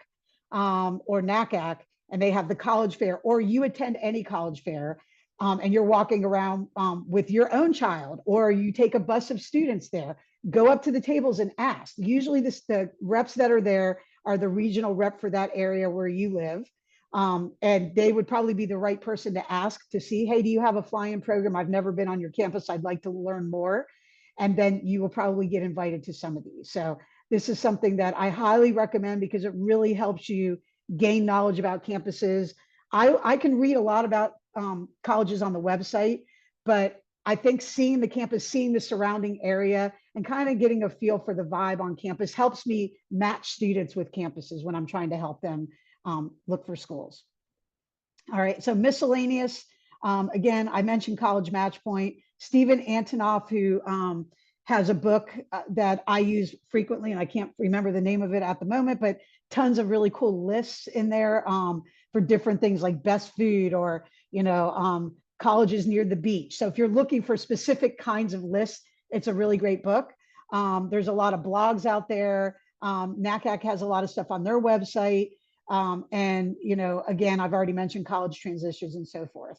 C: or NACAC and they have the college fair, or you attend any college fair, and you're walking around with your own child, or you take a bus of students there, go up to the tables and ask. Usually the reps that are there are the regional rep for that area where you live. And they would probably be the right person to ask to see, hey, do you have a fly-in program? I've never been on your campus. I'd like to learn more. And then you will probably get invited to some of these. So this is something that I highly recommend because it really helps you gain knowledge about campuses. I can read a lot about colleges on the website, but I think seeing the campus, seeing the surrounding area, and kind of getting a feel for the vibe on campus helps me match students with campuses when I'm trying to help them look for schools. All right, so miscellaneous. Again, I mentioned College Match Point. Stephen Antonoff, who has a book that I use frequently, and I can't remember the name of it at the moment, but tons of really cool lists in there for different things like best food or, you know, colleges near the beach. So if you're looking for specific kinds of lists, it's a really great book. There's a lot of blogs out there. NACAC has a lot of stuff on their website. And, you know, again, I've already mentioned college transitions and so forth.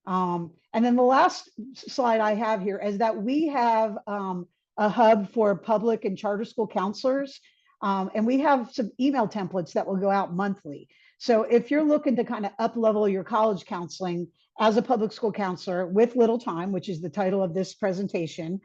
C: And then the last slide I have here is that we have a hub for public and charter school counselors. And we have some email templates that will go out monthly. So if you're looking to kind of up level your college counseling as a public school counselor with little time, which is the title of this presentation,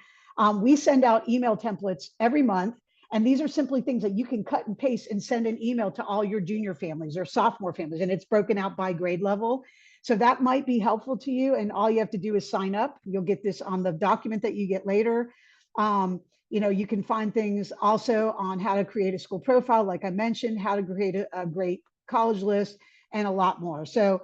C: we send out email templates every month. And these are simply things that you can cut and paste and send an email to all your junior families or sophomore families. And it's broken out by grade level. So that might be helpful to you. And all you have to do is sign up. You'll get this on the document that you get later. You can find things also on how to create a school profile, like I mentioned, how to create a great college list, and a lot more. So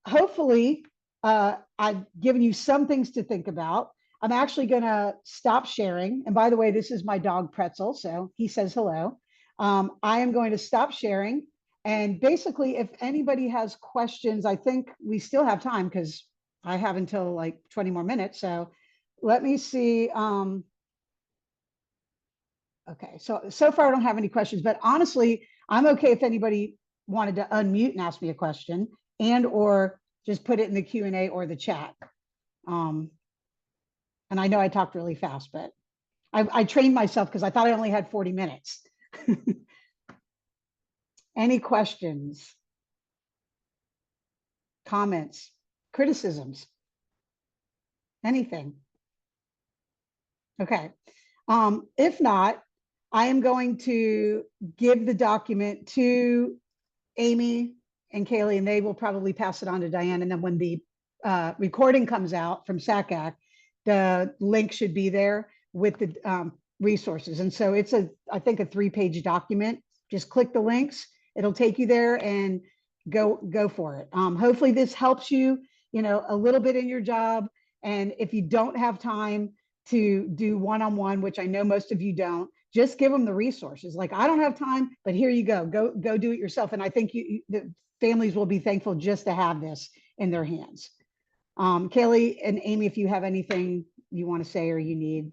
C: hopefully I've given you some things to think about. I'm actually going to stop sharing. And by the way, this is my dog Pretzel, so he says hello. I am going to stop sharing. And basically, if anybody has questions, I think we still have time because I have until like 20 more minutes. So let me see. Okay, so far I don't have any questions, but honestly, I'm okay if anybody wanted to unmute and ask me a question and or just put it in the Q&A or the chat. And I know I talked really fast, but I trained myself because I thought I only had 40 minutes. Any questions, comments, criticisms, anything? Okay. If not, I am going to give the document to Amy and Kaylee, and they will probably pass it on to Diane. And then when the recording comes out from SACAC, the link should be there with the resources. And so it's I think a 3-page document. Just click the links. It'll take you there and go for it. Hopefully this helps you, a little bit in your job. And if you don't have time to do one-on-one, which I know most of you don't, just give them the resources. Like, I don't have time, but here you go do it yourself. And I think the families will be thankful just to have this in their hands. Kaylee and Amy, if you have anything you want to say or you need.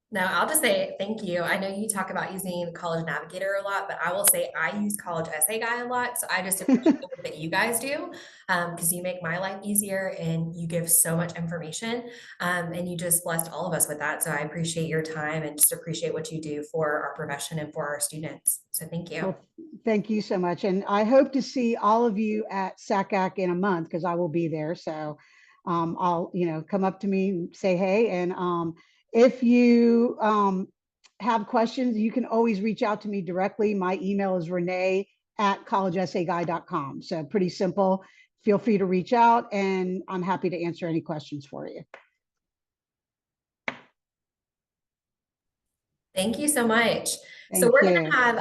B: No, I'll just say thank you. I know you talk about using College Navigator a lot, but I will say I use College Essay Guy a lot. So I just appreciate the work that you guys do because you make my life easier and you give so much information and you just blessed all of us with that. So I appreciate your time and just appreciate what you do for our profession and for our students. So thank you.
C: Well, thank you so much. And I hope to see all of you at SACAC in a month because I will be there. So I'll, come up to me and say hey. And if you have questions, you can always reach out to me directly. My email is renee@collegeessayguy.com. So pretty simple. Feel free to reach out and I'm happy to answer any questions for you.
B: Thank you so much. So
C: Thank
B: we're
C: you.
B: going to have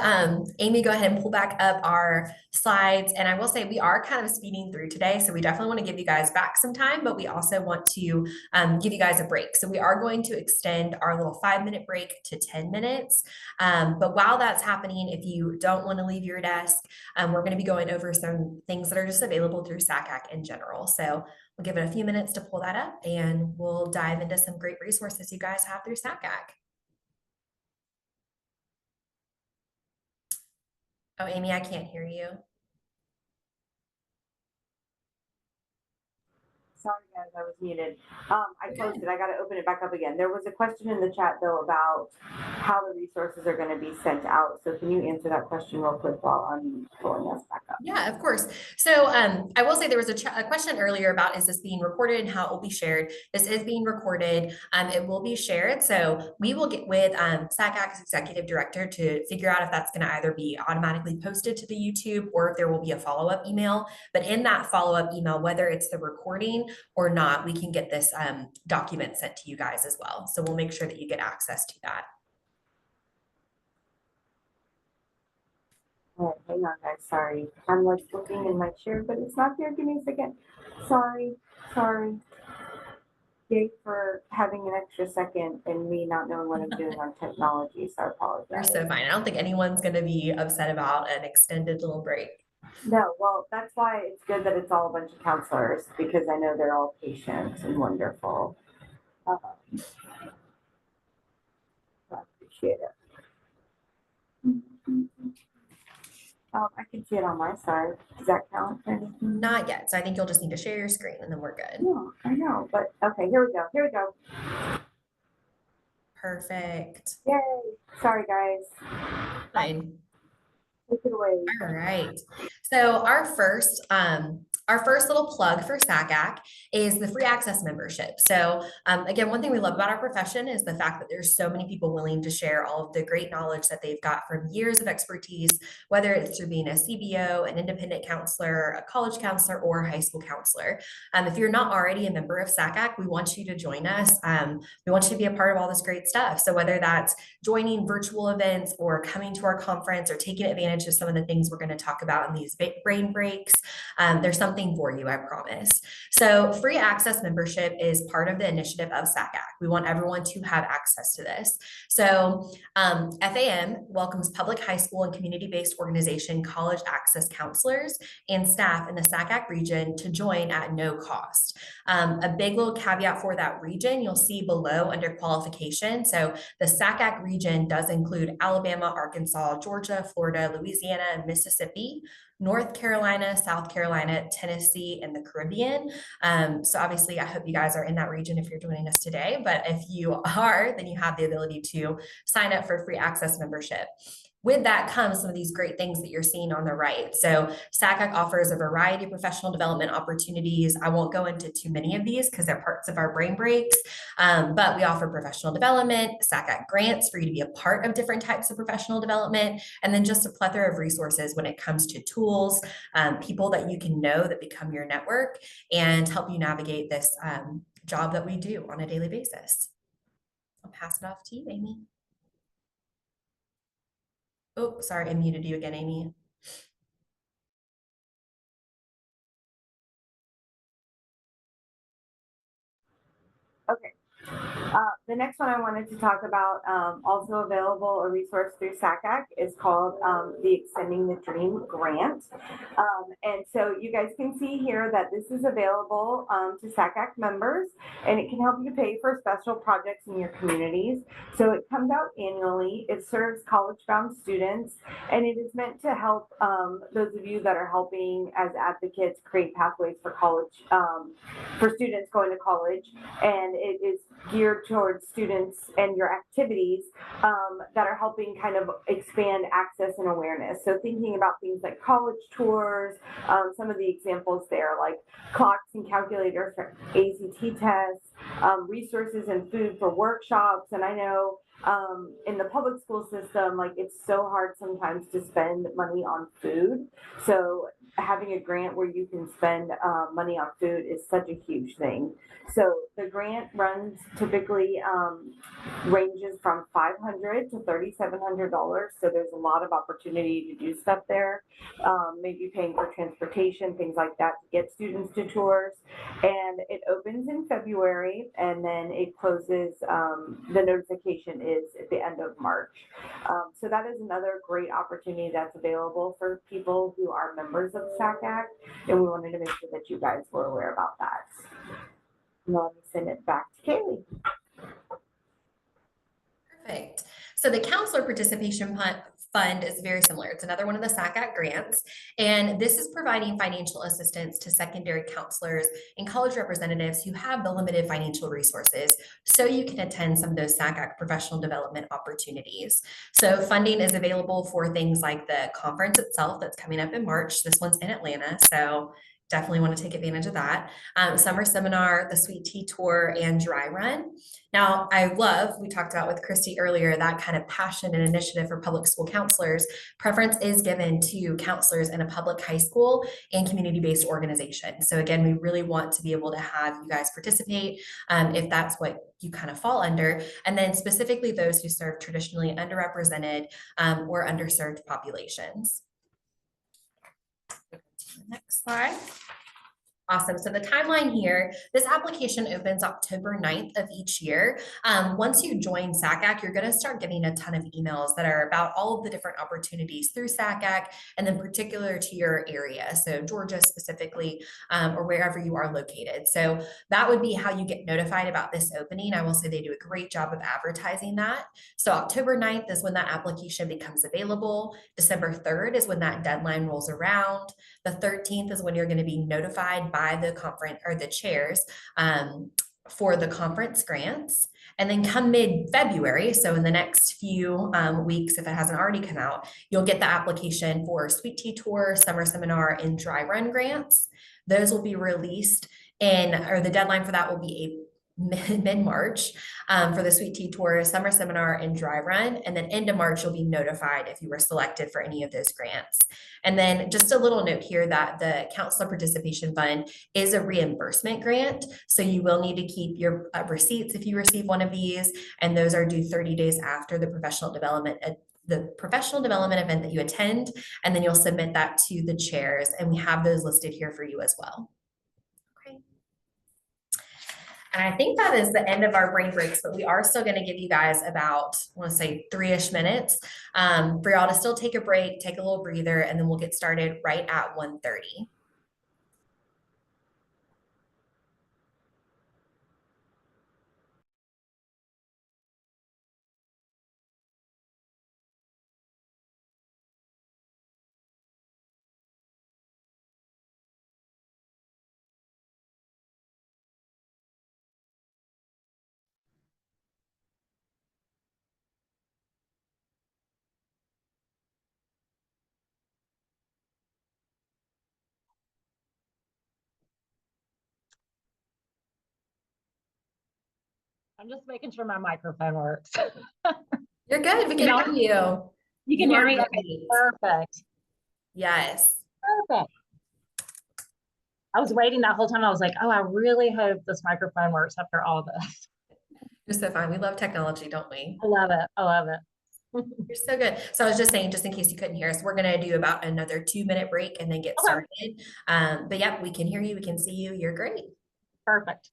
B: Amy go ahead and pull back up our slides. And I will say we are kind of speeding through today. So we definitely want to give you guys back some time, but we also want to give you guys a break. So we are going to extend our little 5-minute break to 10 minutes. But while that's happening, if you don't want to leave your desk, we're going to be going over some things that are just available through SACAC in general. So we'll give it a few minutes to pull that up and we'll dive into some great resources you guys have through SACAC. Oh, Amy, I can't hear you.
A: Sorry, guys, I was muted. I closed it. I got to open it back up again. There was a question in the chat, though, about how the resources are going to be sent out. So can you answer that question real quick while I'm pulling us back up?
B: Yeah, of course. So I will say there was a question earlier about, is this being recorded and how it will be shared? This is being recorded. It will be shared. So we will get with SACAC's executive director to figure out if that's going to either be automatically posted to the YouTube or if there will be a follow-up email. But in that follow-up email, whether it's the recording or not, we can get this document sent to you guys as well. So we'll make sure that you get access to that.
A: All right, hang on, guys. Sorry. I'm like looking in my chair, but it's not there. Give me a second. Sorry. Yay for having an extra second and me not knowing what I'm doing on technology. So I apologize.
B: You're so fine. I don't think anyone's going to be upset about an extended little break.
A: No, well, that's why it's good that it's all a bunch of counselors because I know they're all patient and wonderful. I appreciate it. I can see it on my side. Does that count?
B: Not yet. So I think you'll just need to share your screen and then we're good.
A: Yeah, I know, but okay, here we go.
B: Perfect.
A: Yay. Sorry, guys.
B: Fine.
A: Take it away.
B: All right. So our first little plug for SACAC is the free access membership. So again, one thing we love about our profession is the fact that there's so many people willing to share all of the great knowledge that they've got from years of expertise, whether it's through being a CBO, an independent counselor, a college counselor, or a high school counselor. If you're not already a member of SACAC, we want you to join us. We want you to be a part of all this great stuff. So whether that's joining virtual events or coming to our conference or taking advantage of some of the things we're going to talk about in these brain breaks, there's something for you, I promise. So free access membership is part of the initiative of SACAC. We want everyone to have access to this. So FAM welcomes public high school and community-based organization college access counselors and staff in the SACAC region to join at no cost. A big little caveat for that region, you'll see below under qualification. So the SACAC region does include Alabama, Arkansas, Georgia, Florida, Louisiana, and Mississippi, North Carolina, South Carolina, Tennessee, and the Caribbean. So obviously, I hope you guys are in that region if you're joining us today. But if you are, then you have the ability to sign up for free access membership. With that comes some of these great things that you're seeing on the right. So SACAC offers a variety of professional development opportunities. I won't go into too many of these because they're parts of our brain breaks, but we offer professional development, SACAC grants for you to be a part of different types of professional development, and then just a plethora of resources when it comes to tools, people that you can know that become your network and help you navigate this job that we do on a daily basis. I'll pass it off to you, Amy. Oh, sorry, I muted you again, Amy.
A: Okay. The next one I wanted to talk about, also available, a resource through SACAC, is called the Extending the Dream Grant. And so you guys can see here that this is available to SACAC members, and it can help you pay for special projects in your communities. So it comes out annually. It serves college-bound students, and it is meant to help those of you that are helping as advocates create pathways for college, for students going to college. And it is geared towards students and your activities that are helping kind of expand access and awareness. So thinking about things like college tours, some of the examples there, like clocks and calculators for ACT tests, resources and food for workshops. And I know in the public school system, like it's so hard sometimes to spend money on food. So having a grant where you can spend money on food is such a huge thing. So the grant runs typically ranges from $500 to $3,700. So there's a lot of opportunity to do stuff there. Maybe paying for transportation, things like that to get students to tours. And it opens in February, and then it closes. The notification is at the end of March. So that is another great opportunity that's available for people who are members of SACAC, and we wanted to make sure that you guys were aware about that. Now let me send it back to Kaylee.
B: Perfect. So the counselor participation fund is very similar. It's another one of the SACAC grants, and this is providing financial assistance to secondary counselors and college representatives who have the limited financial resources, so you can attend some of those SACAC professional development opportunities. So funding is available for things like the conference itself that's coming up in March. This one's in Atlanta, so definitely want to take advantage of that. Summer seminar, the Sweet Tea Tour, and Dry Run. Now, we talked about with Christy earlier, that kind of passion and initiative for public school counselors. Preference is given to counselors in a public high school and community-based organization. So again, we really want to be able to have you guys participate if that's what you kind of fall under. And then specifically those who serve traditionally underrepresented or underserved populations. Next slide. Awesome. So the timeline here, this application opens October 9th of each year. Once you join SACAC, you're going to start getting a ton of emails that are about all of the different opportunities through SACAC, and then particular to your area. So Georgia specifically, or wherever you are located. So that would be how you get notified about this opening. I will say they do a great job of advertising that. So October 9th is when that application becomes available. December 3rd is when that deadline rolls around. The 13th is when you're going to be notified by the conference or the chairs for the conference grants. And then come mid-February, so in the next few weeks, if it hasn't already come out, you'll get the application for Sweet Tea Tour, Summer Seminar, and Dry Run grants. Those will be released or the deadline for that will be mid-March for the Sweet Tea Tour, Summer Seminar, and Dry Run. And then end of March, you'll be notified if you were selected for any of those grants. And then just a little note here that the Counselor Participation Fund is a reimbursement grant. So you will need to keep your receipts if you receive one of these, and those are due 30 days after the professional development event that you attend, and then you'll submit that to the chairs, and we have those listed here for you as well. Okay. And I think that is the end of our brain breaks, but we are still going to give you guys about, I want to say 3-ish minutes for y'all to still take a break, take a little breather, and then we'll get started right at 1:30.
D: I'm just making sure my microphone works.
B: You're good. We can hear you.
D: You can hear me? Okay,
B: great.
D: perfect.
B: Yes.
D: Perfect. I was waiting that whole time. I was like, oh, I really hope this microphone works after all this.
B: You're so fine. We love technology, don't we?
D: I love it. I love it.
B: You're so good. So I was just saying, just in case you couldn't hear us, we're going to do about another 2-minute break and then get started. But yeah, we can hear you. We can see you. You're great.
D: Perfect.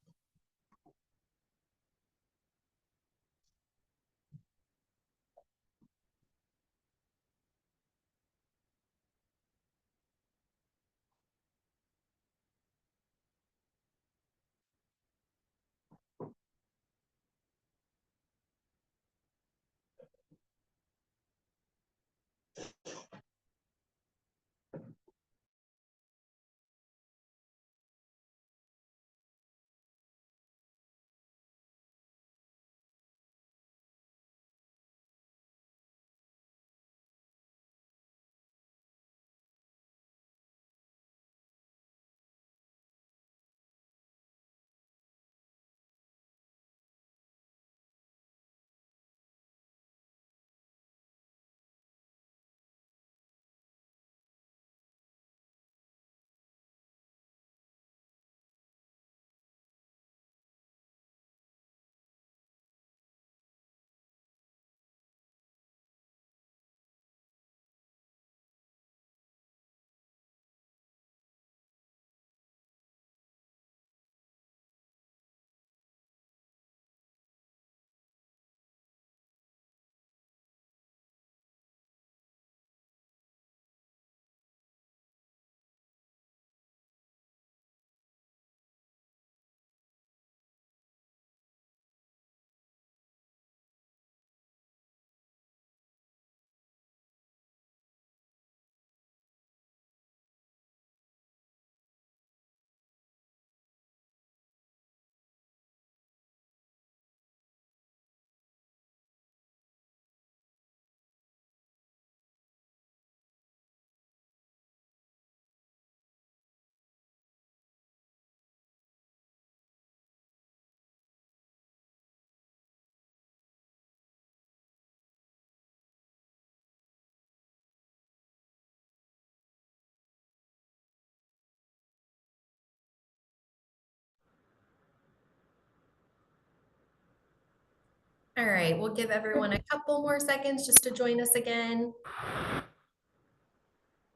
B: All right, we'll give everyone a couple more seconds just to join us again.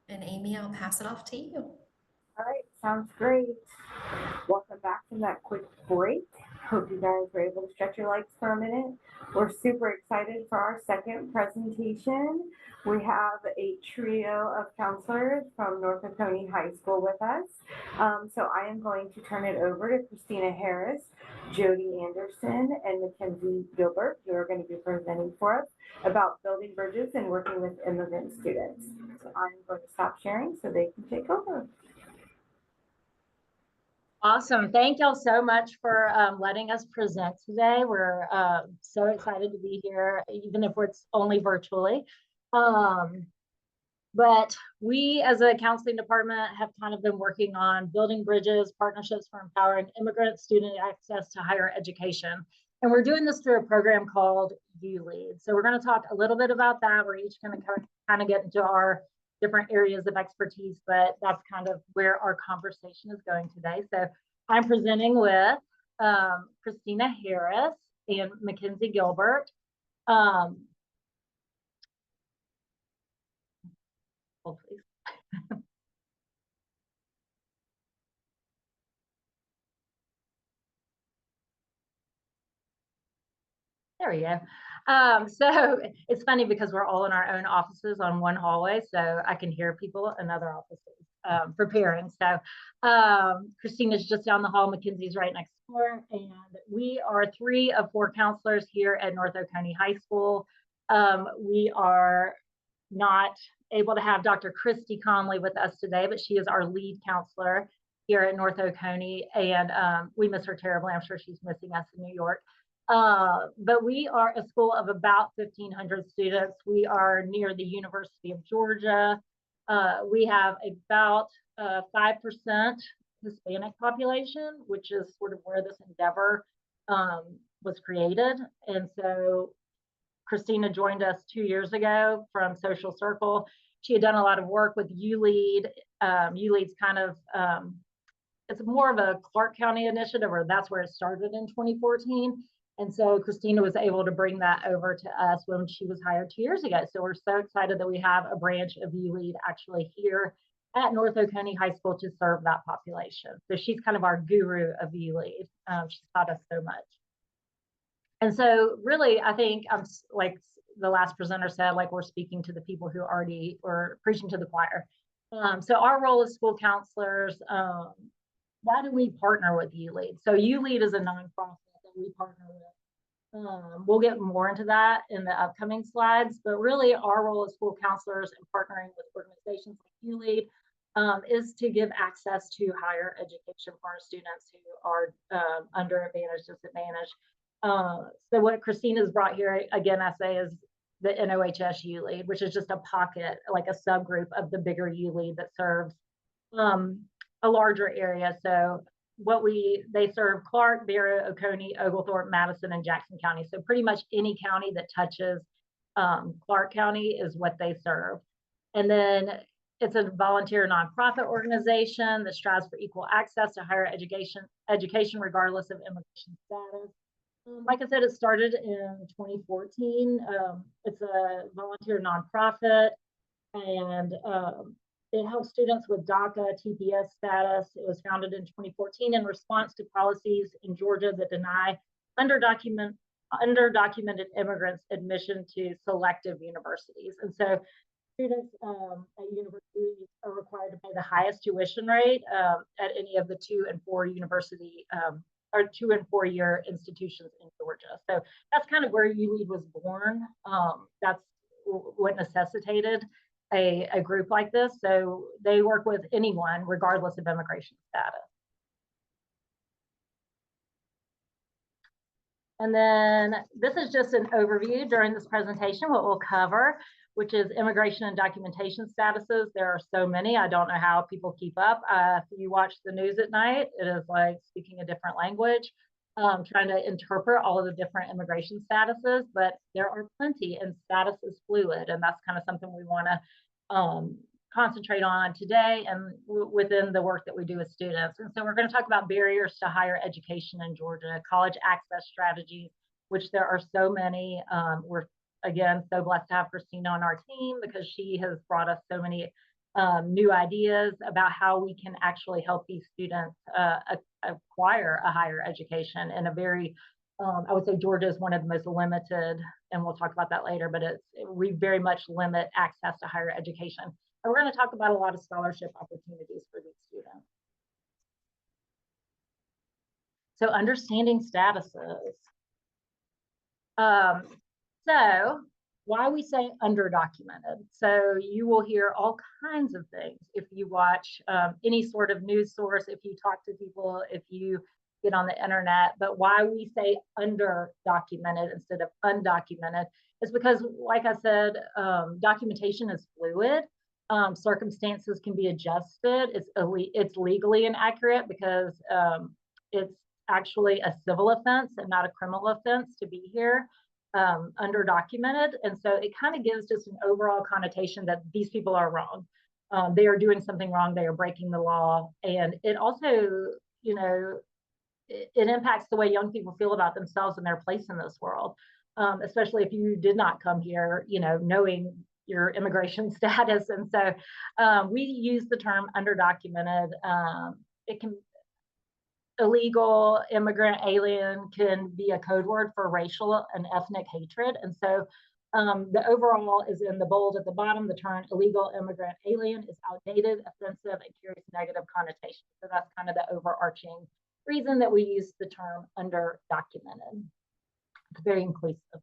B: And Amy, I'll pass it off to you.
A: All right, sounds great. Welcome back from that quick break. Hope you guys were able to stretch your legs for a minute. We're super excited for our second presentation. We have a trio of counselors from North Oconee High School with us. So I am going to turn it over to Christina Harris, Jody Anderson, and Mackenzie Gilbert, who are going to be presenting for us about building bridges and working with immigrant students. So I'm going to stop sharing so they can take over.
D: Awesome. Thank y'all so much for letting us present today. We're so excited to be here, even if it's only virtually. But we as a counseling department have kind of been working on building bridges, partnerships for empowering immigrant student access to higher education. And we're doing this through a program called ULEAD. So we're going to talk a little bit about that. We're each going to kind of get into our different areas of expertise, but that's kind of where our conversation is going today. So I'm presenting with Christina Harris and Mackenzie Gilbert. Hold please. There we go. So it's funny because we're all in our own offices on one hallway, so I can hear people in other offices preparing. So Christina's just down the hall, Mackenzie's right next door, and we are 3 of 4 counselors here at North Oconee High School. We are not able to have Dr. Christy Conley with us today, but she is our lead counselor here at North Oconee, and we miss her terribly. I'm sure she's missing us in New York. But we are a school of about 1,500 students. We are near the University of Georgia. We have about 5% Hispanic population, which is sort of where this endeavor was created. And so Christina joined us 2 years ago from Social Circle. She had done a lot of work with ULEAD. ULEAD's kind of, it's more of a Clark County initiative, or that's where it started in 2014. And so Christina was able to bring that over to us when she was hired 2 years ago. So we're so excited that we have a branch of ULEAD actually here at North Oconee High School to serve that population. So she's kind of our guru of ULEAD. She's taught us so much. And so really, I think I'm like the last presenter said, like we're speaking to the people who already were preaching to the choir. So our role as school counselors, why do we partner with ULEAD? So ULEAD is a nonprofit that we partner with. We'll get more into that in the upcoming slides, but really our role as school counselors and partnering with organizations like ULEAD is to give access to higher education for our students who are underadvantaged, disadvantaged. So what Christina's brought here, again, I say is the NOHS ULEAD, which is just a pocket, like a subgroup of the bigger ULEAD that serves a larger area. So they serve Clark, Barrow, Oconee, Oglethorpe, Madison, and Jackson County. So pretty much any county that touches Clark County is what they serve. And then it's a volunteer nonprofit organization that strives for equal access to higher education regardless of immigration status. Like I said, it started in 2014. It's a volunteer nonprofit, and it helps students with DACA, TPS status. It was founded in 2014 in response to policies in Georgia that deny underdocumented immigrants admission to selective universities. And so students at universities are required to pay the highest tuition rate at any of the 2 and 4 university or 2 and 4 year institutions in Georgia. So that's kind of where ULEAD was born. That's what necessitated a group like this. So they work with anyone, regardless of immigration status. And then this is just an overview during this presentation, what we'll cover, which is immigration and documentation statuses. There are so many, I don't know how people keep up. If you watch the news at night, it is like speaking a different language, trying to interpret all of the different immigration statuses, but there are plenty, and status is fluid. And that's kind of something we wanna concentrate on today and within the work that we do with students. And so we're going to talk about barriers to higher education in Georgia, college access strategies, which there are so many. We're, again, so blessed to have Christina on our team because she has brought us so many new ideas about how we can actually help these students acquire a higher education in a very, I would say Georgia is one of the most limited, and we'll talk about that later, but we very much limit access to higher education. And we're going to talk about a lot of scholarship opportunities for these students. So understanding statuses. So why we say underdocumented. So you will hear all kinds of things if you watch any sort of news source, if you talk to people, if you get on the internet. But why we say underdocumented instead of undocumented is because, like I said, documentation is fluid. Circumstances can be adjusted. It's legally inaccurate because it's actually a civil offense and not a criminal offense to be here underdocumented. And so it kind of gives just an overall connotation that these people are wrong. They are doing something wrong. They are breaking the law. And it also, you know, it impacts the way young people feel about themselves and their place in this world, especially if you did not come here, you know, knowing your immigration status. And so we use the term underdocumented. It can illegal, immigrant, alien can be a code word for racial and ethnic hatred. And so the overall is in the bold at the bottom. The term illegal, immigrant, alien is outdated, offensive, and carries negative connotations. So that's kind of the overarching reason that we use the term underdocumented. It's very inclusive.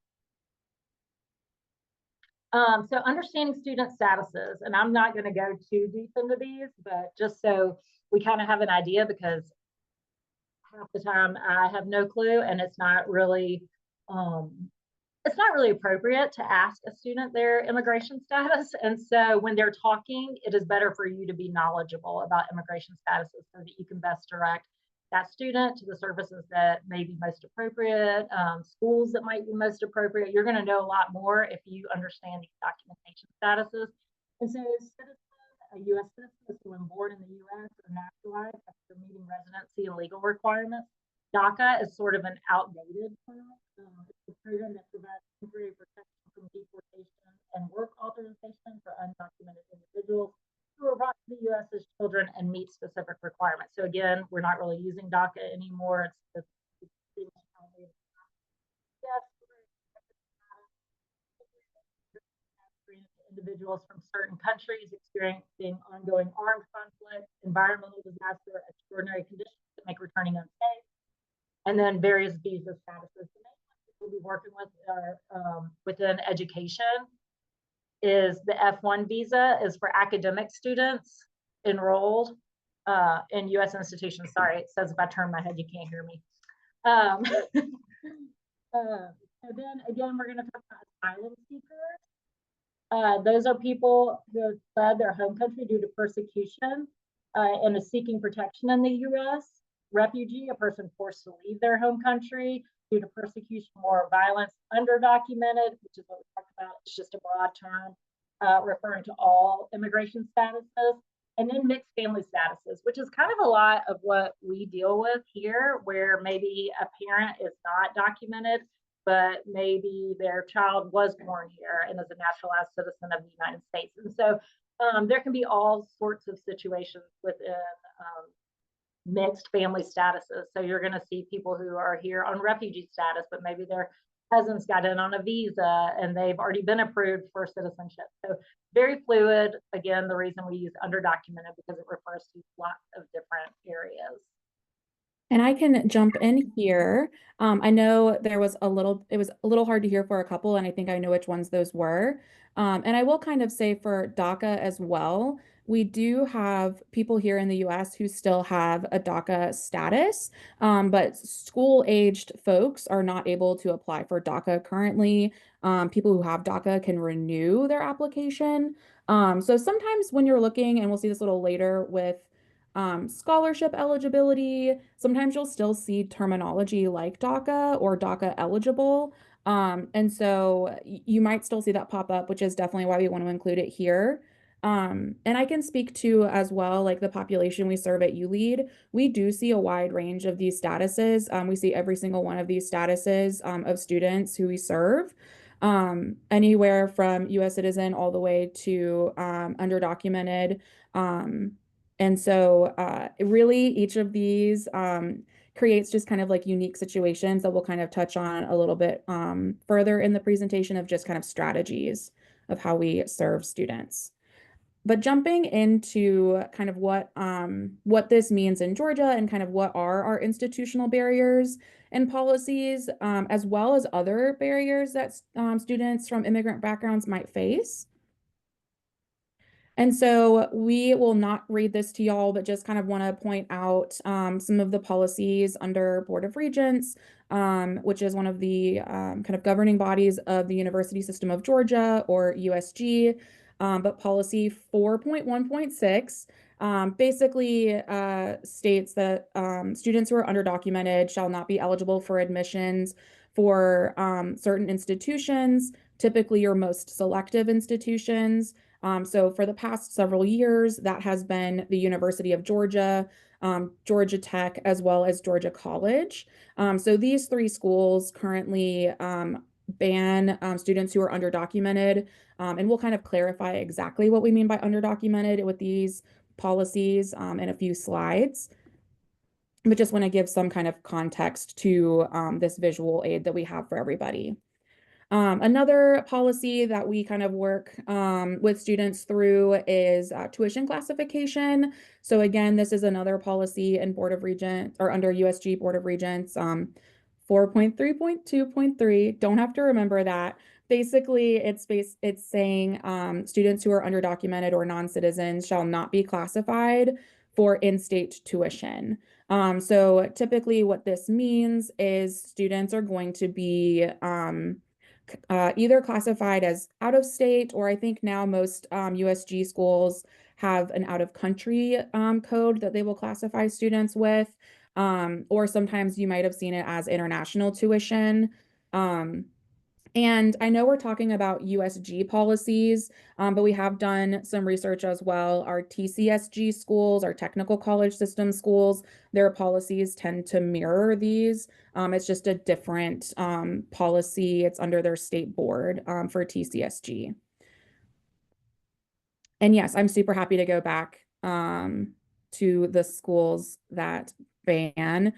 D: So understanding student statuses, and I'm not going to go too deep into these, but just so we kind of have an idea, because half the time I have no clue, and it's not really appropriate to ask a student their immigration status. And so when they're talking, it is better for you to be knowledgeable about immigration statuses so that you can best direct that student to the services that may be most appropriate, schools that might be most appropriate. You're going to know a lot more if you understand these documentation statuses. And so a U.S. citizen is someone born in the U.S. or naturalized after meeting residency and legal requirements. DACA is sort of an outdated term. It's a program that provides temporary protection from deportation and work authorization for undocumented individuals who are brought to the U.S. as children and meet specific requirements. So again, we're not really using DACA anymore. It's individuals from certain countries experiencing ongoing armed conflict, environmental disaster, extraordinary conditions that make returning unsafe, and then various visa statuses. The main ones we'll be working with are within education is the F1 visa is for academic students enrolled in U.S. institutions. Sorry, it says if I turn my head, you can't hear me. So then again, we're going to talk about asylum seekers. Those are people who have fled their home country due to persecution and is seeking protection in the U.S. Refugee, a person forced to leave their home country due to persecution or violence. Underdocumented, which is what we talked about, it's just a broad term referring to all immigration statuses. And then mixed family statuses, which is kind of a lot of what we deal with here, where maybe a parent is not documented, but maybe their child was born here and is a naturalized citizen of the United States. And so there can be all sorts of situations within mixed family statuses. So you're going to see people who are here on refugee status, but maybe their cousins got in on a visa and they've already been approved for citizenship. So very fluid. Again, the reason we use underdocumented because it refers to lots of different areas.
E: And I can jump in here. I know it was a little hard to hear for a couple, and I think I know which ones those were. And I will kind of say for DACA as well, we do have people here in the US who still have a DACA status, but school-aged folks are not able to apply for DACA currently. People who have DACA can renew their application. So sometimes when you're looking, and we'll see this a little later with scholarship eligibility, sometimes you'll still see terminology like DACA or DACA eligible. And so you might still see that pop up, which is definitely why we want to include it here. And I can speak to as well, like the population we serve at ULead, we do see a wide range of these statuses. We see every single one of these statuses of students who we serve, anywhere from US citizen all the way to underdocumented. And so really each of these creates just kind of like unique situations that we'll kind of touch on a little bit further in the presentation of just kind of strategies of how we serve students. But jumping into kind of what this means in Georgia and kind of what are our institutional barriers and policies, as well as other barriers that students from immigrant backgrounds might face. And so we will not read this to y'all, but just kind of want to point out some of the policies under Board of Regents, which is one of the kind of governing bodies of the University System of Georgia, or USG. But policy 4.1.6 basically states that students who are underdocumented shall not be eligible for admissions for certain institutions, typically your most selective institutions. So for the past several years, that has been the University of Georgia, Georgia Tech, as well as Georgia College. So these three schools currently ban students who are underdocumented, and we'll kind of clarify exactly what we mean by underdocumented with these policies in a few slides. But just want to give some kind of context to this visual aid that we have for everybody. Another policy that we kind of work with students through is tuition classification. So again, this is another policy in Board of Regents, or under USG Board of Regents, 4.3.2.3. Don't have to remember that. Basically, it's saying students who are underdocumented or non-citizens shall not be classified for in-state tuition. So typically what this means is students are going to be either classified as out of state, or I think now most USG schools have an out of country code that they will classify students with, or sometimes you might have seen it as international tuition. And I know we're talking about USG policies, but we have done some research as well. Our TCSG schools, our technical college system schools, their policies tend to mirror these. It's just a different policy. It's under their state board for TCSG. And yes, I'm super happy to go back to the schools that ban.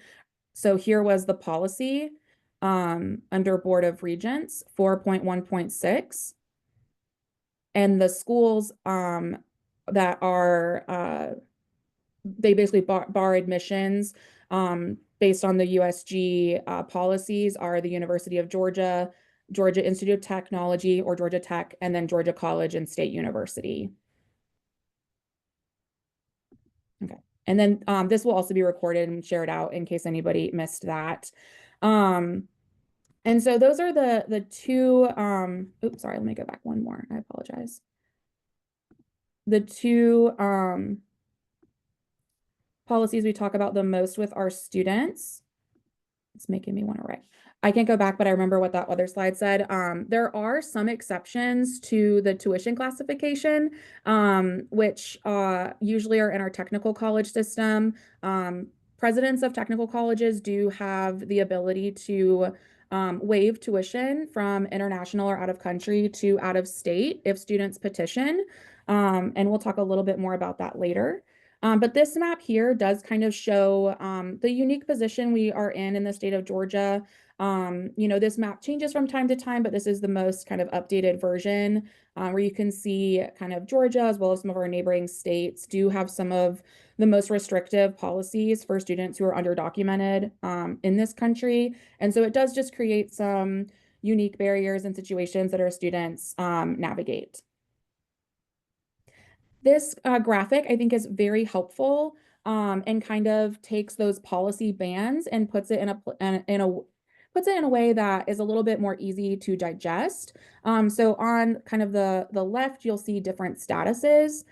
E: So here was the policy under Board of Regents 4.1.6. And the schools that are, they basically bar admissions based on the USG policies are the University of Georgia, Georgia Institute of Technology, or Georgia Tech, and then Georgia College and State University. Okay. And then this will also be recorded and shared out in case anybody missed that. And so those are the two, oops, sorry, let me go back one more. I apologize. The two policies we talk about the most with our students. It's making me want to write. I can't go back, but I remember what that other slide said. There are some exceptions to the tuition classification, which usually are in our technical college system. Presidents of technical colleges do have the ability to waive tuition from international or out of country to out of state if students petition. And we'll talk a little bit more about that later. But this map here does kind of show the unique position we are in the state of Georgia. You know, this map changes from time to time, but this is the most kind of updated version where you can see kind of Georgia, as well as some of our neighboring states, do have some of the most restrictive policies for students who are underdocumented in this country. And so it does just create some unique barriers and situations that our students navigate. This graphic, I think, is very helpful and kind of takes those policy bands and puts it in a way that is a little bit more easy to digest. So on kind of the left, you'll see different statuses.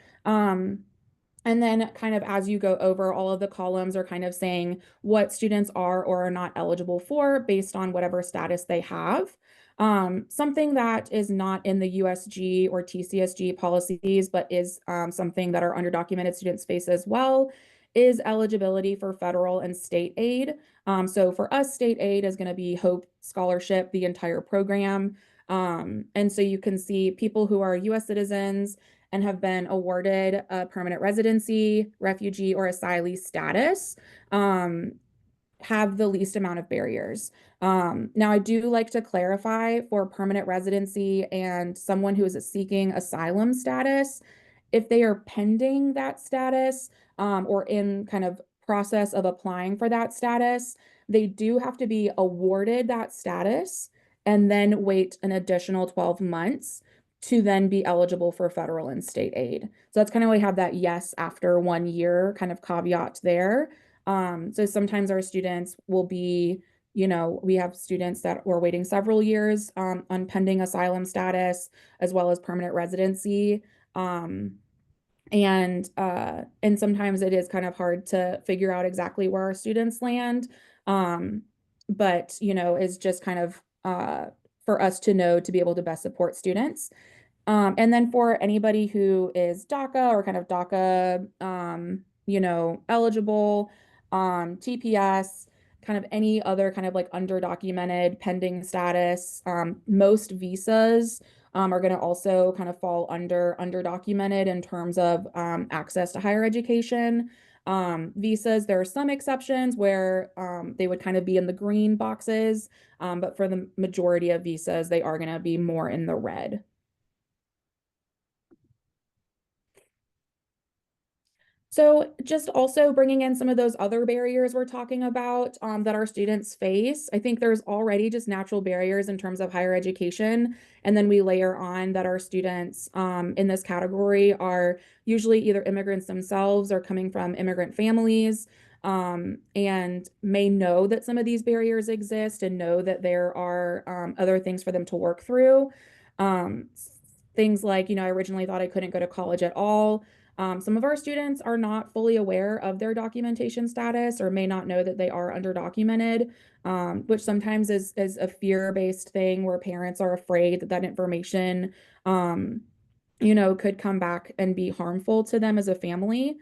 E: And then kind of as you go over, all of the columns are kind of saying what students are or are not eligible for based on whatever status they have. Something that is not in the USG or TCSG policies, but is something that our underdocumented students face as well, is eligibility for federal and state aid. So for us, state aid is going to be Hope Scholarship, the entire program. And so you can see people who are US citizens and have been awarded a permanent residency, refugee, or asylee status have the least amount of barriers. Now, I do like to clarify for permanent residency and someone who is seeking asylum status, If they are pending that status, or in kind of process of applying for that status, they do have to be awarded that status and then wait an additional 12 months to then be eligible for federal and state aid. So that's kind of why we have that yes after 1 year kind of caveat there. So sometimes our students will be, we have students that were waiting several years on pending asylum status as well as permanent residency. And sometimes it is kind of hard to figure out exactly where our students land. But is just kind of for us to know to be able to best support students. And then for anybody who is DACA or kind of DACA, eligible, TPS, kind of any other kind of like underdocumented pending status, most visas are going to also kind of fall under underdocumented in terms of access to higher education. Visas, there are some exceptions where they would kind of be in the green boxes, but for the majority of visas, they are going to be more in the red. So just also bringing in some of those other barriers we're talking about that our students face. I think there's already just natural barriers in terms of higher education. And then we layer on that our students in this category are usually either immigrants themselves or coming from immigrant families, and may know that some of these barriers exist and know that there are other things for them to work through. Um, Things like, I originally thought I couldn't go to college at all. Some of our students are not fully aware of their documentation status or may not know that they are underdocumented, which sometimes is a fear-based thing where parents are afraid that that information, could come back and be harmful to them as a family.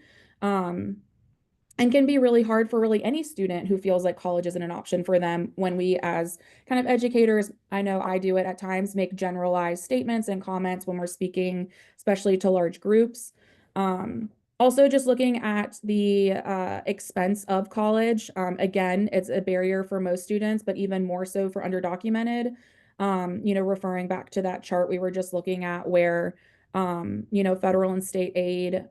E: And can be really hard for really any student who feels like college isn't an option for them when we as kind of educators, I know I do it at times, make generalized statements and comments when we're speaking, especially to large groups. Also, just looking at the expense of college, again, it's a barrier for most students, but even more so for underdocumented. Referring back to that chart we were just looking at where federal and state aid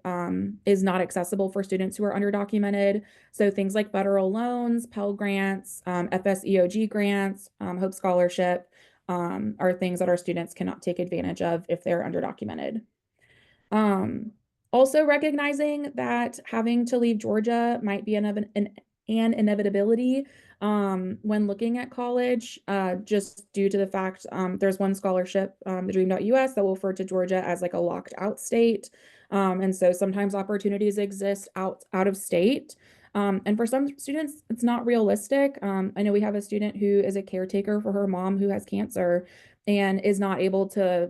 E: is not accessible for students who are underdocumented. So things like federal loans, Pell grants, FSEOG grants, Hope Scholarship are things that our students cannot take advantage of if they're underdocumented. Also recognizing that having to leave Georgia might be an inevitability when looking at college, just due to the fact there's one scholarship, the Dream.us, that will refer to Georgia as like a locked out state. And so sometimes opportunities exist out of state. And for some students, it's not realistic. I know we have a student who is a caretaker for her mom who has cancer and is not able to,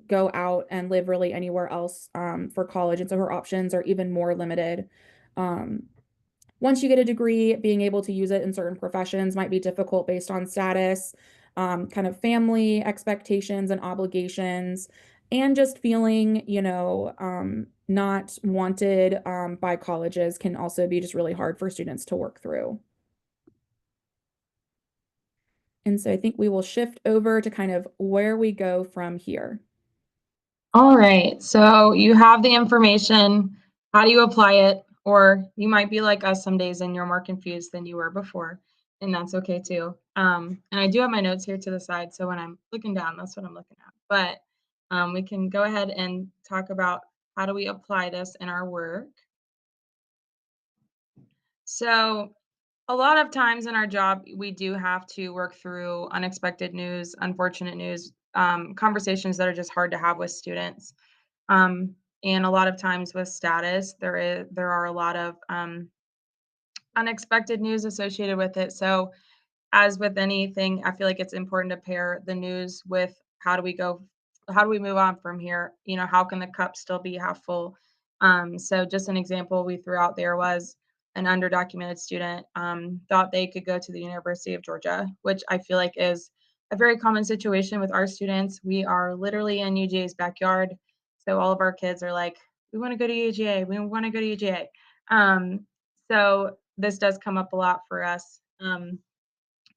E: go out and live really anywhere else for college. And so her options are even more limited. Once you get a degree, being able to use it in certain professions might be difficult based on status, kind of family expectations and obligations, and just feeling, not wanted by colleges can also be just really hard for students to work through. And so I think we will shift over to kind of where we go from here.
F: All right, so you have the information. How do you apply it? Or you might be like us some days and you're more confused than you were before, and that's okay too. And I do have my notes here to the side, so when I'm looking down, that's what I'm looking at. But we can go ahead and talk about how do we apply this in our work. So a lot of times in our job, we do have to work through unexpected news, unfortunate news, conversations that are just hard to have with students. And a lot of times with status, there are a lot of unexpected news associated with it. So as with anything, I feel like it's important to pair the news with how do we move on from here? How can the cup still be half full? So just an example we threw out there was an underdocumented student thought they could go to the University of Georgia, which I feel like is a very common situation with our students. We are literally in UGA's backyard. So all of our kids are like, we want to go to UGA. We want to go to UGA. So this does come up a lot for us.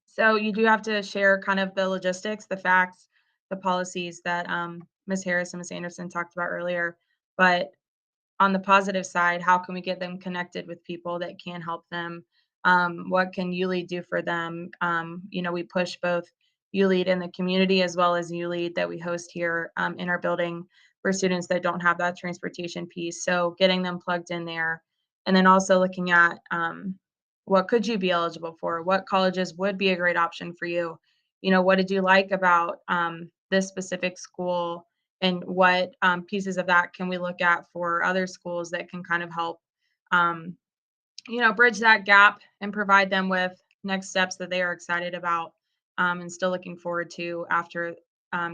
F: So you do have to share kind of the logistics, the facts, the policies that Ms. Harris and Ms. Anderson talked about earlier. But on the positive side, how can we get them connected with people that can help them? What can ULEAD do for them? We push both ULEAD in the community as well as ULEAD that we host here in our building for students that don't have that transportation piece. So getting them plugged in there. And then also looking at what could you be eligible for? What colleges would be a great option for you? What did you like about this specific school? And what pieces of that can we look at for other schools that can kind of help um, bridge that gap and provide them with next steps that they are excited about and still looking forward to after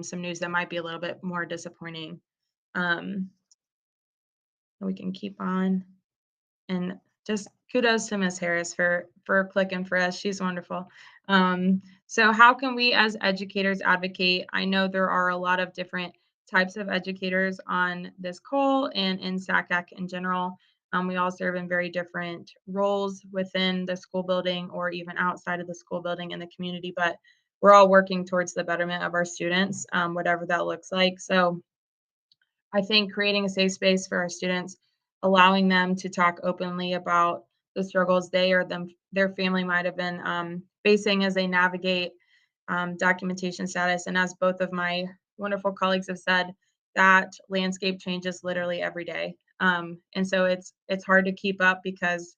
F: some news that might be a little bit more disappointing. um, we can keep on. And just kudos to Miss Harris for clicking for us. She's wonderful. So how can we as educators advocate? I know there are a lot of different types of educators on this call and in SACAC in general. We all serve in very different roles within the school building or even outside of the school building in the community, but we're all working towards the betterment of our students, whatever that looks like. So I think creating a safe space for our students, allowing them to talk openly about the struggles they or their family might have been facing as they navigate documentation status. And as both of my wonderful colleagues have said, that landscape changes literally every day. And so it's hard to keep up because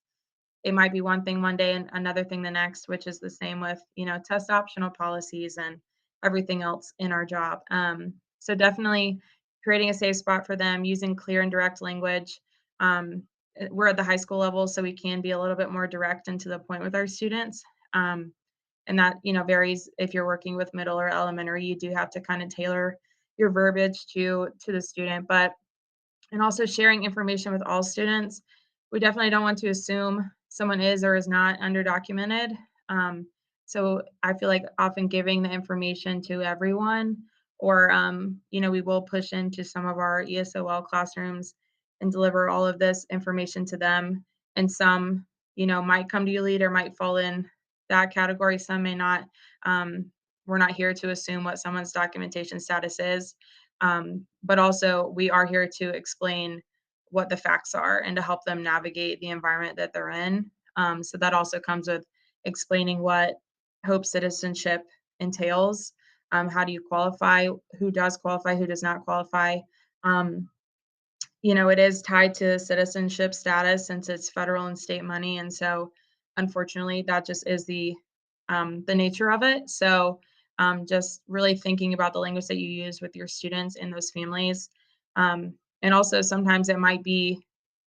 F: it might be one thing one day and another thing the next, which is the same with, test optional policies and everything else in our job. So definitely creating a safe spot for them, using clear and direct language. We're at the high school level, so we can be a little bit more direct and to the point with our students. And that, varies if you're working with middle or elementary. You do have to kind of tailor your verbiage to the student, and also sharing information with all students. We definitely don't want to assume someone is or is not underdocumented. So I feel like often giving the information to everyone, or we will push into some of our ESOL classrooms and deliver all of this information to them. And some, might come to you lead or might fall in that category. Some may not. We're not here to assume what someone's documentation status is. But also we are here to explain what the facts are and to help them navigate the environment that they're in. So that also comes with explaining what Hope citizenship entails. How do you qualify? Who does qualify? Who does not qualify? Um, it is tied to citizenship status since it's federal and state money. And so unfortunately, that just is the nature of it. So just really thinking about the language that you use with your students and those families. And also sometimes it might be,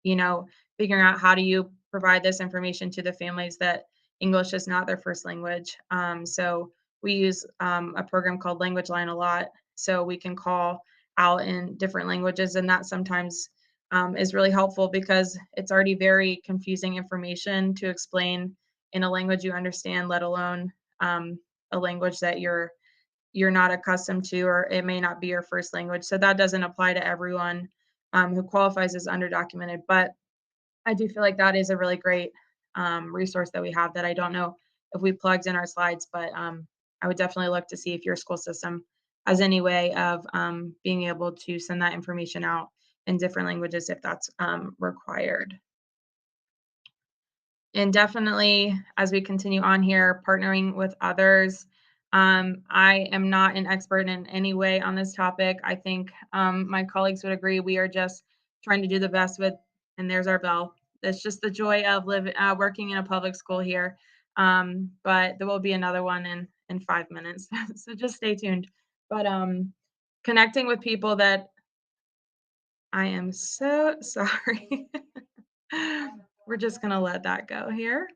F: figuring out how do you provide this information to the families that English is not their first language. So we use a program called Language Line a lot. So we can call out in different languages, and that sometimes is really helpful because it's already very confusing information to explain in a language you understand, let alone a language that you're not accustomed to, or it may not be your first language. So that doesn't apply to everyone who qualifies as underdocumented. But I do feel like that is a really great resource that we have that I don't know if we plugged in our slides, but I would definitely look to see if your school system has any way of being able to send that information out in different languages if that's required. And definitely, as we continue on here, partnering with others. I am not an expert in any way on this topic. I think my colleagues would agree. We are just trying to do the best with, and there's our bell. It's just the joy of working in a public school here. But there will be another one in 5 minutes, so just stay tuned. But connecting with people that I am so sorry. We're just gonna let that go here.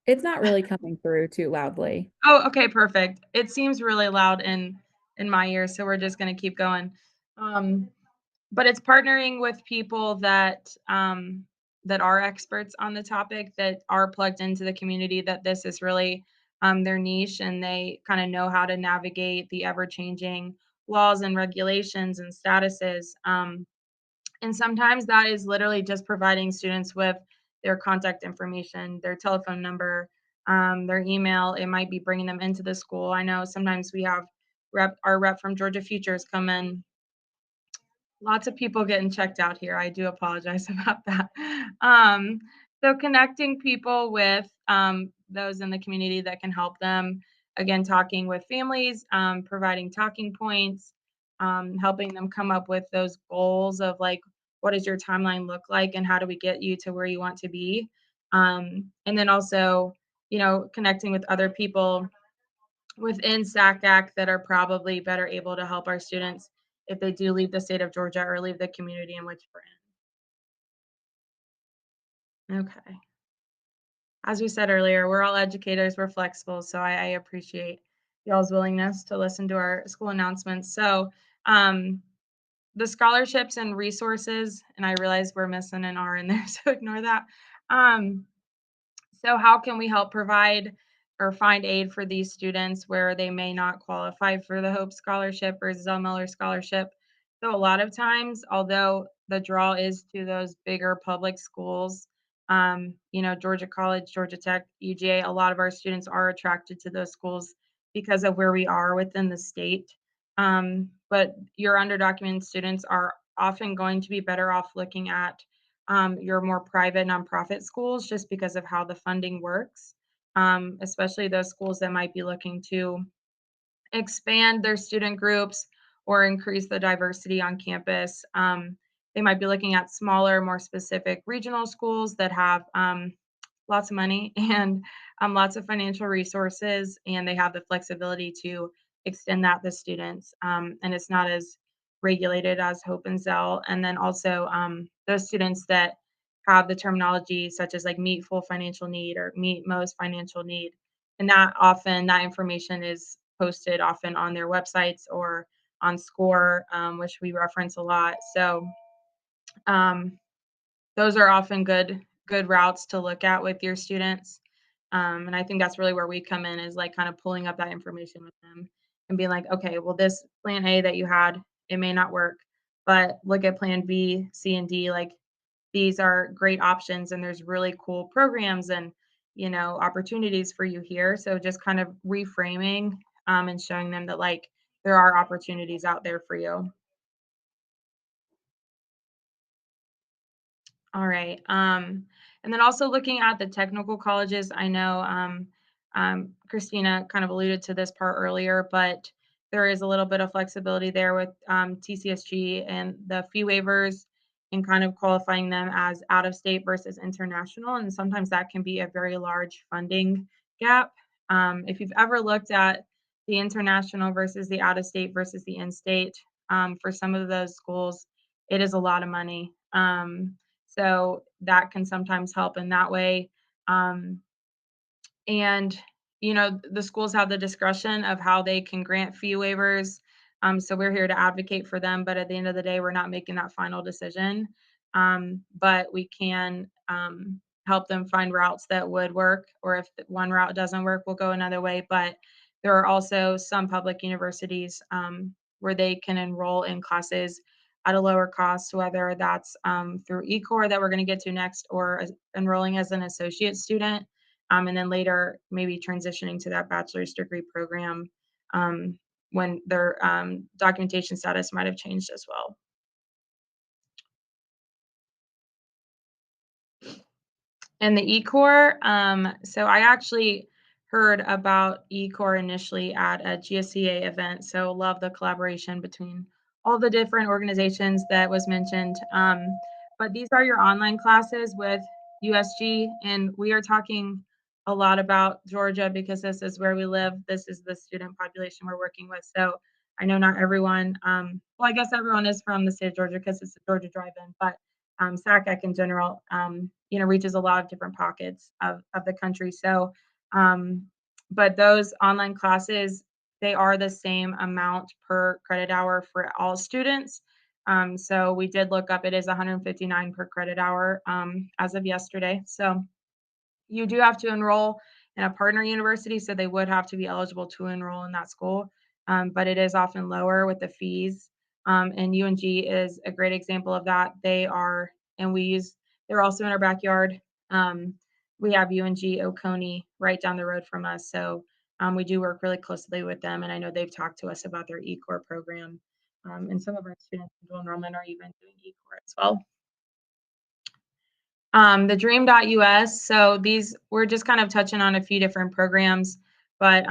E: It's not really coming through too loudly.
F: Oh, okay, perfect. It seems really loud in my ears, so we're just gonna keep going. Um, but it's partnering with people that are experts on the topic, that are plugged into the community, that this is really their niche, and they kind of know how to navigate the ever-changing laws and regulations and statuses. And sometimes that is literally just providing students with their contact information, their telephone number, their email. It might be bringing them into the school. I know sometimes we have our rep from Georgia Futures come in Lots of people getting checked out here. I do apologize about that. Um, so connecting people with those in the community that can help them. Again, talking with families, providing talking points, helping them come up with those goals of like, what does your timeline look like, and how do we get you to where you want to be? And then also, connecting with other people within SACAC that are probably better able to help our students if they do leave the state of Georgia or leave the community in which we're in. Okay. As we said earlier, we're all educators, we're flexible, so I appreciate y'all's willingness to listen to our school announcements. So um, the scholarships and resources, and I realize we're missing an R in there, so ignore that. Um, So how can we help provide or find aid for these students where they may not qualify for the Hope Scholarship or Zell Miller Scholarship? So a lot of times, although the draw is to those bigger public schools, Georgia College, Georgia Tech, UGA, a lot of our students are attracted to those schools because of where we are within the state. But your underdocumented students are often going to be better off looking at your more private nonprofit schools just because of how the funding works, especially those schools that might be looking to expand their student groups or increase the diversity on campus. They might be looking at smaller, more specific regional schools that have lots of money and lots of financial resources, and they have the flexibility to extend that to students. And it's not as regulated as Hope and Zell. And then also those students that have the terminology such as like meet full financial need or meet most financial need. And that information is posted often on their websites or on SCORE, which we reference a lot. So um, those are often good routes to look at with your students. And I think that's really where we come in, is like kind of pulling up that information with them and being like, okay, well, this plan A that you had, it may not work, but look at plan B, C, and D. Like these are great options, and there's really cool programs and opportunities for you here. So just kind of reframing and showing them that like there are opportunities out there for you. All right. And then also looking at the technical colleges, I know Christina kind of alluded to this part earlier, but there is a little bit of flexibility there with TCSG and the fee waivers and kind of qualifying them as out of state versus international. And sometimes that can be a very large funding gap. If you've ever looked at the international versus the out of state versus the in state, for some of those schools, it is a lot of money. So that can sometimes help in that way. Um, and, the schools have the discretion of how they can grant fee waivers. So we're here to advocate for them. But at the end of the day, we're not making that final decision. But we can help them find routes that would work. Or if one route doesn't work, we'll go another way. But there are also some public universities where they can enroll in classes at a lower cost, whether that's through eCore that we're going to get to next, or enrolling as an associate student, and then later maybe transitioning to that bachelor's degree program when their documentation status might have changed as well. And the eCore, so I actually heard about eCore initially at a GSCA event, so love the collaboration between all the different organizations that was mentioned. But these are your online classes with USG, and we are talking a lot about Georgia because this is where we live. This is the student population we're working with. So I know not everyone, well, I guess everyone is from the state of Georgia because it's a Georgia drive-in, but SACAC in general, reaches a lot of different pockets of the country. So, but those online classes, they are the same amount per credit hour for all students. So we did look up, it is 159 per credit hour as of yesterday. So you do have to enroll in a partner university, so they would have to be eligible to enroll in that school, but it is often lower with the fees. And UNG is a great example of that. They're also in our backyard. We have UNG Oconee right down the road from us. So we do work really closely with them. And I know they've talked to us about their eCore program. And some of our students in dual enrollment are even doing eCore as well. The dream.us, so these, we're just kind of touching on a few different programs, but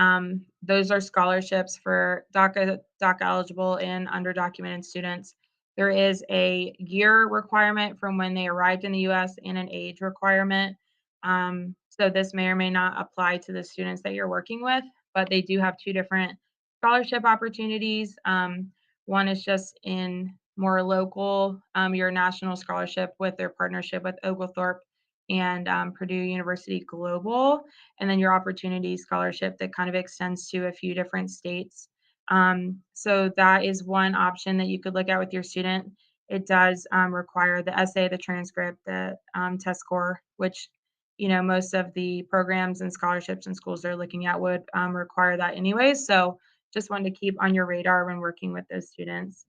F: those are scholarships for DACA eligible and underdocumented students. There is a year requirement from when they arrived in the US and an age requirement. So this may or may not apply to the students that you're working with, but they do have two different scholarship opportunities. One is just in more local, your national scholarship with their partnership with Oglethorpe and Purdue University Global, and then your opportunity scholarship that kind of extends to a few different states. So that is one option that you could look at with your student. It does require the essay, the transcript, the test score, which most of the programs and scholarships and schools they're looking at would require that anyway. So just wanted to keep on your radar when working with those students.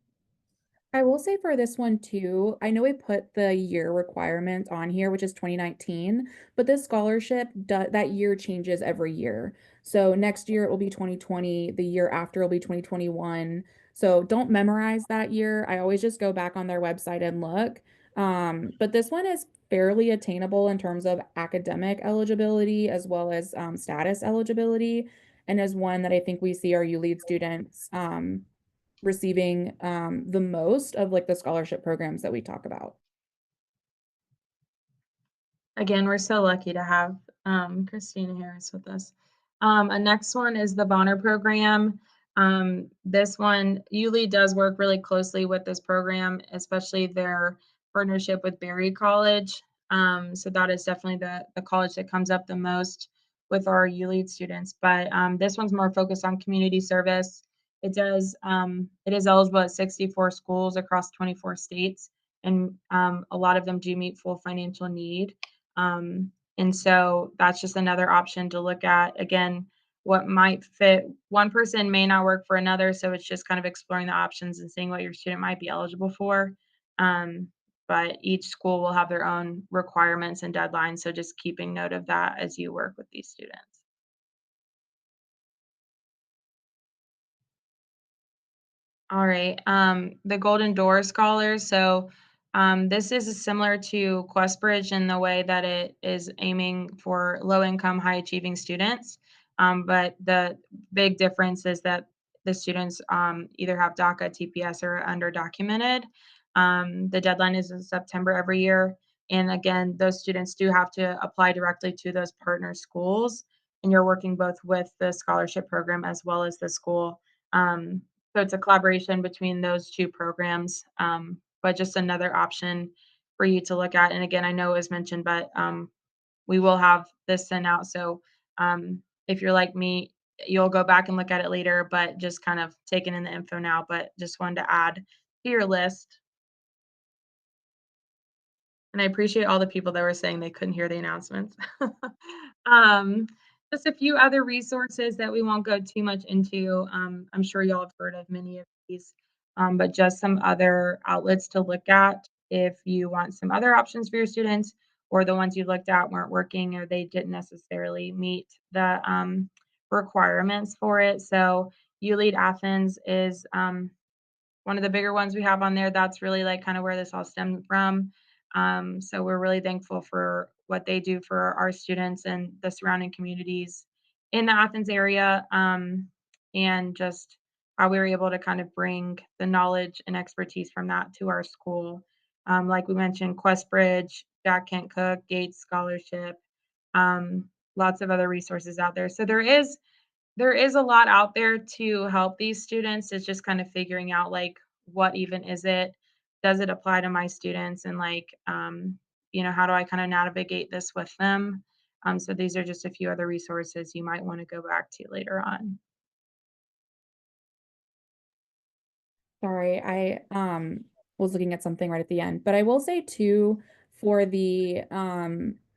E: I will say for this one too, I know we put the year requirement on here, which is 2019, but this scholarship, that year changes every year. So next year it will be 2020, the year after will be 2021. So don't memorize that year. I always just go back on their website and look. But this one is fairly attainable in terms of academic eligibility as well as status eligibility, and is one that I think we see our ULEAD students receiving the most of like the scholarship programs that we talk about.
F: Again, we're so lucky to have Christina Harris with us. A next one is the Bonner program. This one, ULEAD does work really closely with this program, especially their partnership with Berry College. So that is definitely the college that comes up the most with our ULEAD students. But this one's more focused on community service. It is eligible at 64 schools across 24 states, and a lot of them do meet full financial need. And so that's just another option to look at. Again, what might fit one person may not work for another. So it's just kind of exploring the options and seeing what your student might be eligible for. But each school will have their own requirements and deadlines. So just keeping note of that as you work with these students. All right, the Golden Door Scholars. So this is similar to QuestBridge in the way that it is aiming for low-income, high-achieving students. But the big difference is that the students either have DACA, TPS, or underdocumented. The deadline is in September every year. And again, those students do have to apply directly to those partner schools. And you're working both with the scholarship program as well as the school. So it's a collaboration between those two programs, but just another option for you to look at. And again, I know it was mentioned, but we will have this sent out. So if you're like me, you'll go back and look at it later, but just kind of taking in the info now, but just wanted to add to your list. And I appreciate all the people that were saying they couldn't hear the announcements. um, just a few other resources that we won't go too much into. I'm sure y'all have heard of many of these, but just some other outlets to look at if you want some other options for your students, or the ones you looked at weren't working or they didn't necessarily meet the requirements for it. So ULEAD Athens is one of the bigger ones we have on there. That's really like kind of where this all stemmed from. So we're really thankful for what they do for our students and the surrounding communities in the Athens area, and just how we were able to kind of bring the knowledge and expertise from that to our school. Like we mentioned, QuestBridge, Jack Kent Cook, Gates Scholarship, lots of other resources out there. So there is a lot out there to help these students. It's just kind of figuring out like what even is it? Does it apply to my students? And like how do I kind of navigate this with them? So these are just a few other resources you might want to go back to later on.
E: Sorry, I was looking at something right at the end, but I will say too, for the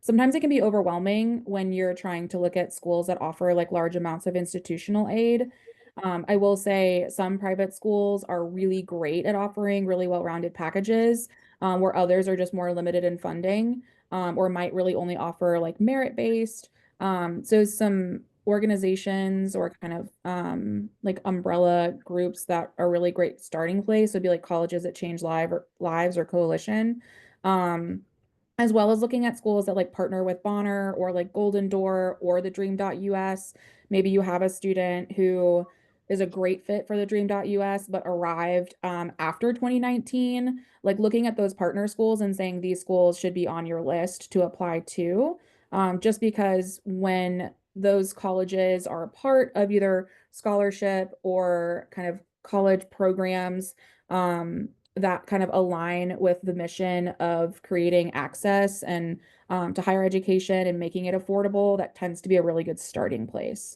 E: sometimes it can be overwhelming when you're trying to look at schools that offer like large amounts of institutional aid. I will say some private schools are really great at offering really well-rounded packages, where others are just more limited in funding, or might really only offer like merit-based. So some organizations or kind of like umbrella groups that are really great starting place would be like Colleges that Change Lives or Coalition. Um, as well as looking at schools that like partner with Bonner or like Golden Door or the Dream.us. Maybe you have a student who is a great fit for the Dream.us but arrived after 2019, like looking at those partner schools and saying these schools should be on your list to apply to. Just because when those colleges are a part of either scholarship or kind of college programs, that kind of align with the mission of creating access and to higher education and making it affordable, that tends to be a really good starting place.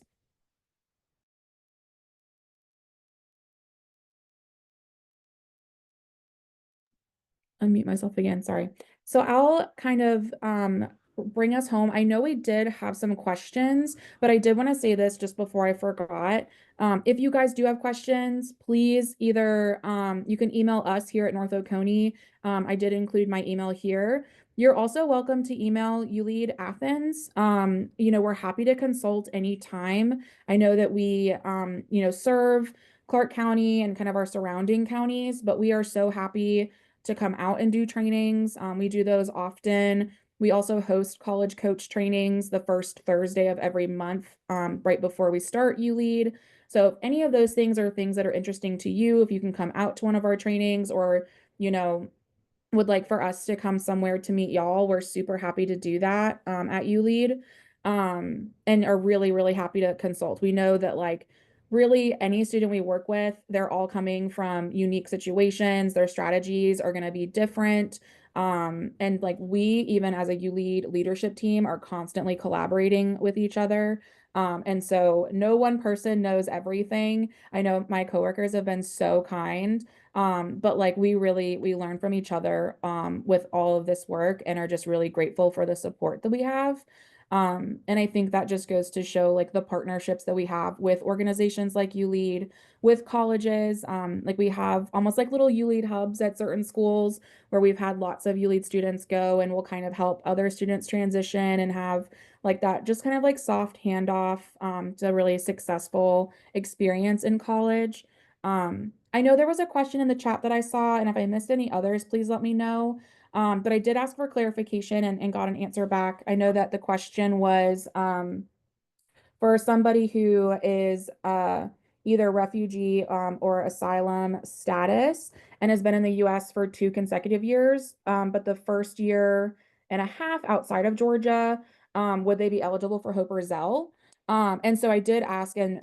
E: Unmute myself again, sorry. So I'll kind of bring us home. I know we did have some questions, but I did want to say this just before I forgot. If you guys do have questions, please either you can email us here at North Oconee. I did include my email here. You're also welcome to email ULEAD Athens. We're happy to consult anytime. I know that we serve Clark County and kind of our surrounding counties, but we are so happy to come out and do trainings. We do those often. We also host college coach trainings the first Thursday of every month, right before we start ULEAD. So if any of those things are things that are interesting to you, if you can come out to one of our trainings or, would like for us to come somewhere to meet y'all, we're super happy to do that at ULEAD, and are really, really happy to consult. We know that like really any student we work with, they're all coming from unique situations. Their strategies are going to be different. And like we, even as a ULEAD leadership team, are constantly collaborating with each other. And so no one person knows everything. I know my coworkers have been so kind. But like we learn from each other with all of this work and are just really grateful for the support that we have. And I think that just goes to show like the partnerships that we have with organizations like ULEAD, with colleges. Like we have almost like little ULEAD hubs at certain schools where we've had lots of ULEAD students go and we'll kind of help other students transition and have like that just kind of like soft handoff to a really successful experience in college. I know there was a question in the chat that I saw, and if I missed any others, please let me know. But I did ask for clarification and got an answer back. I know that the question was for somebody who is either refugee or asylum status and has been in the US for 2 consecutive years, but the first year and a half outside of Georgia, would they be eligible for Hope or Zell? And so I did ask, and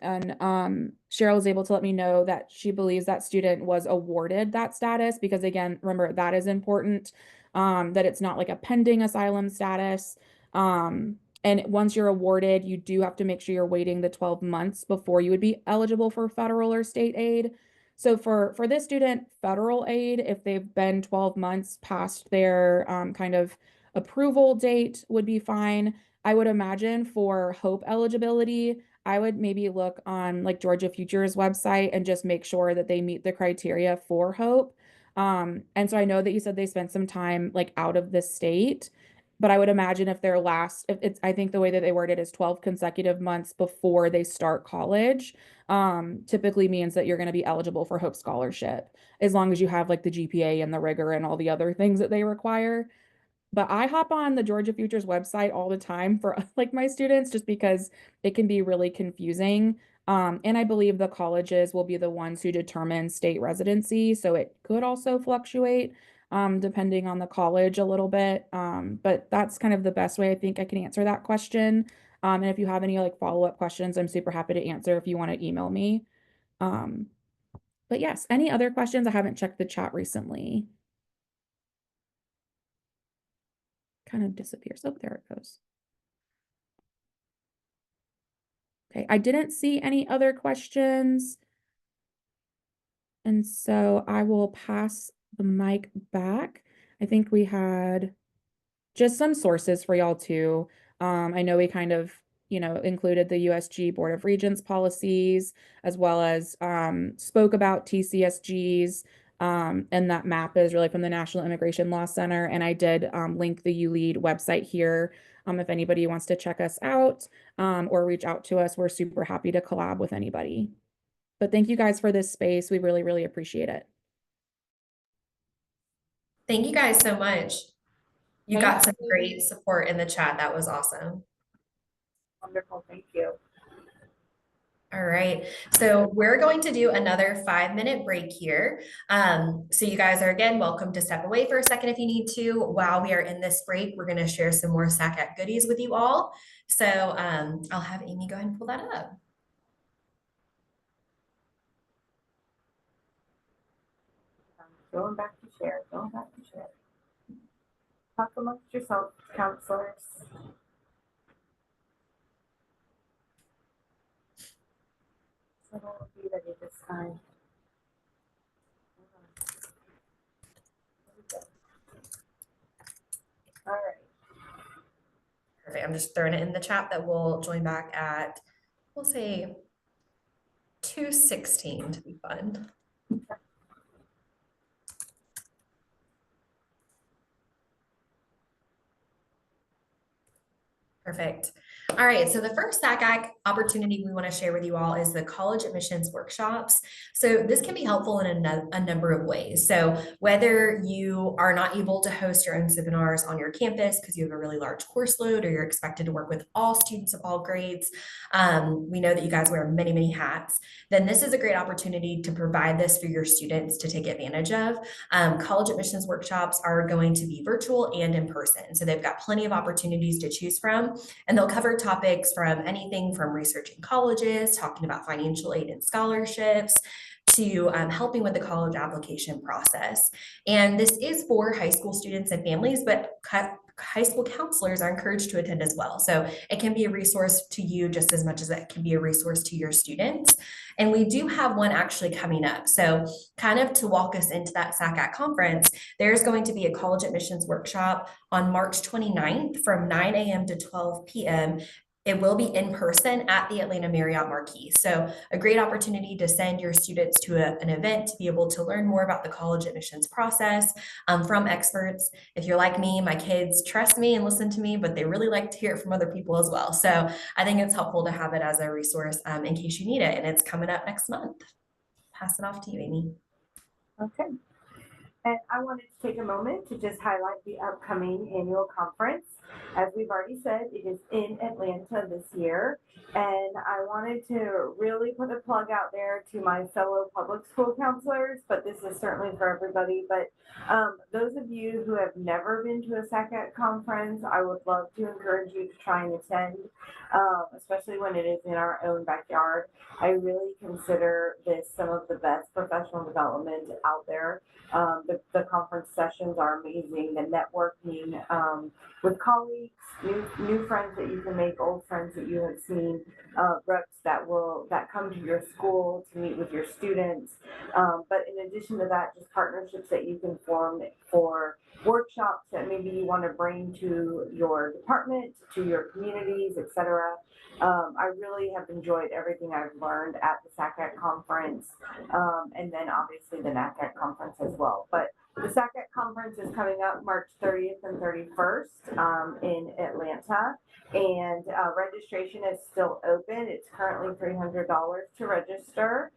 E: Cheryl was able to let me know that she believes that student was awarded that status because, again, remember that is important, that it's not like a pending asylum status. And once you're awarded, you do have to make sure you're waiting the 12 months before you would be eligible for federal or state aid. So for this student, federal aid, if they've been 12 months past their kind of approval date, would be fine. I would imagine for Hope eligibility, I would maybe look on like Georgia Future's website and just make sure that they meet the criteria for Hope. And so I know that you said they spent some time like out of the state, but I would imagine if if it's, I think the way that they word it is 12 consecutive months before they start college, typically means that you're going to be eligible for Hope Scholarship, as long as you have like the GPA and the rigor and all the other things that they require. But I hop on the Georgia Futures website all the time for like my students just because it can be really confusing. And I believe the colleges will be the ones who determine state residency. So it could also fluctuate depending on the college a little bit. But that's kind of the best way I think I can answer that question. And if you have any like follow-up questions, I'm super happy to answer if you want to email me. Um, but yes, any other questions? I haven't checked the chat recently. Kind of disappears. Oh, there it goes. Okay, I didn't see any other questions. And so I will pass the mic back. I think we had just some sources for y'all too. I know we kind of, included the USG Board of Regents policies, as well as spoke about TCSGs. And that map is really from the National Immigration Law Center. And I did link the ULEAD website here If anybody wants to check us out or reach out to us, we're super happy to collab with anybody. But thank you guys for this space. We really, really appreciate it.
B: Thank you guys so much. You
D: Thank
B: got some
D: you.
B: great support in the chat. That was awesome.
A: Wonderful, thank you.
B: All right, so we're going to do another 5-minute break here. So you guys are again welcome to step away for a second if you need to. While we are in this break, we're going to share some more SACAC goodies with you all. So I'll have Amy go ahead and pull that up.
A: Going back to share, going back to share. Talk amongst yourselves, counselors. So we'll be ready this time. All right.
B: Perfect. I'm just throwing it in the chat that we'll join back at, we'll say 2:16 to be fun. Perfect. All right, so the first SACAC opportunity we want to share with you all is the college admissions workshops. So this can be helpful in a number of ways. So whether you are not able to host your own seminars on your campus because you have a really large course load or you're expected to work with all students of all grades, we know that you guys wear many, many hats, then this is a great opportunity to provide this for your students to take advantage of. College admissions workshops are going to be virtual and in person. So they've got plenty of opportunities to choose from. And they'll cover topics from anything from researching colleges, talking about financial aid and scholarships, to helping with the college application process. And this is for high school students and families, but high school counselors are encouraged to attend as well. So it can be a resource to you just as much as it can be a resource to your students. And we do have one actually coming up. So kind of to walk us into that SACAC conference, there's going to be a college admissions workshop on March 29th from 9 a.m. to 12 p.m. It will be in person at the Atlanta Marriott Marquis. So a great opportunity to send your students to an event to be able to learn more about the college admissions process from experts. If you're like me, my kids trust me and listen to me, but they really like to hear it from other people as well. So I think it's helpful to have it as a resource in case you need it. And it's coming up next month. Pass it off to you, Amy.
A: Okay. And I wanted to take a moment to just highlight the upcoming annual conference. As we've already said, it is in Atlanta this year. And I wanted to really put a plug out there to my fellow public school counselors, but this is certainly for everybody. But those of you who have never been to a SACAC conference, I would love to encourage you to try and attend, especially when it is in our own backyard. I really consider this some of the best professional development out there. The conference sessions are amazing. The networking with colleagues, new friends that you can make, old friends that you have seen, reps that come to your school to meet with your students. But in addition to that, just partnerships that you can form for workshops that maybe you want to bring to your department, to your communities, etc. I really have enjoyed everything I've learned at the SACAC conference, and then obviously the NACAC conference as well. But the SACAC conference is coming up March 30th and 31st in Atlanta, and registration is still open. It's currently $300 to register,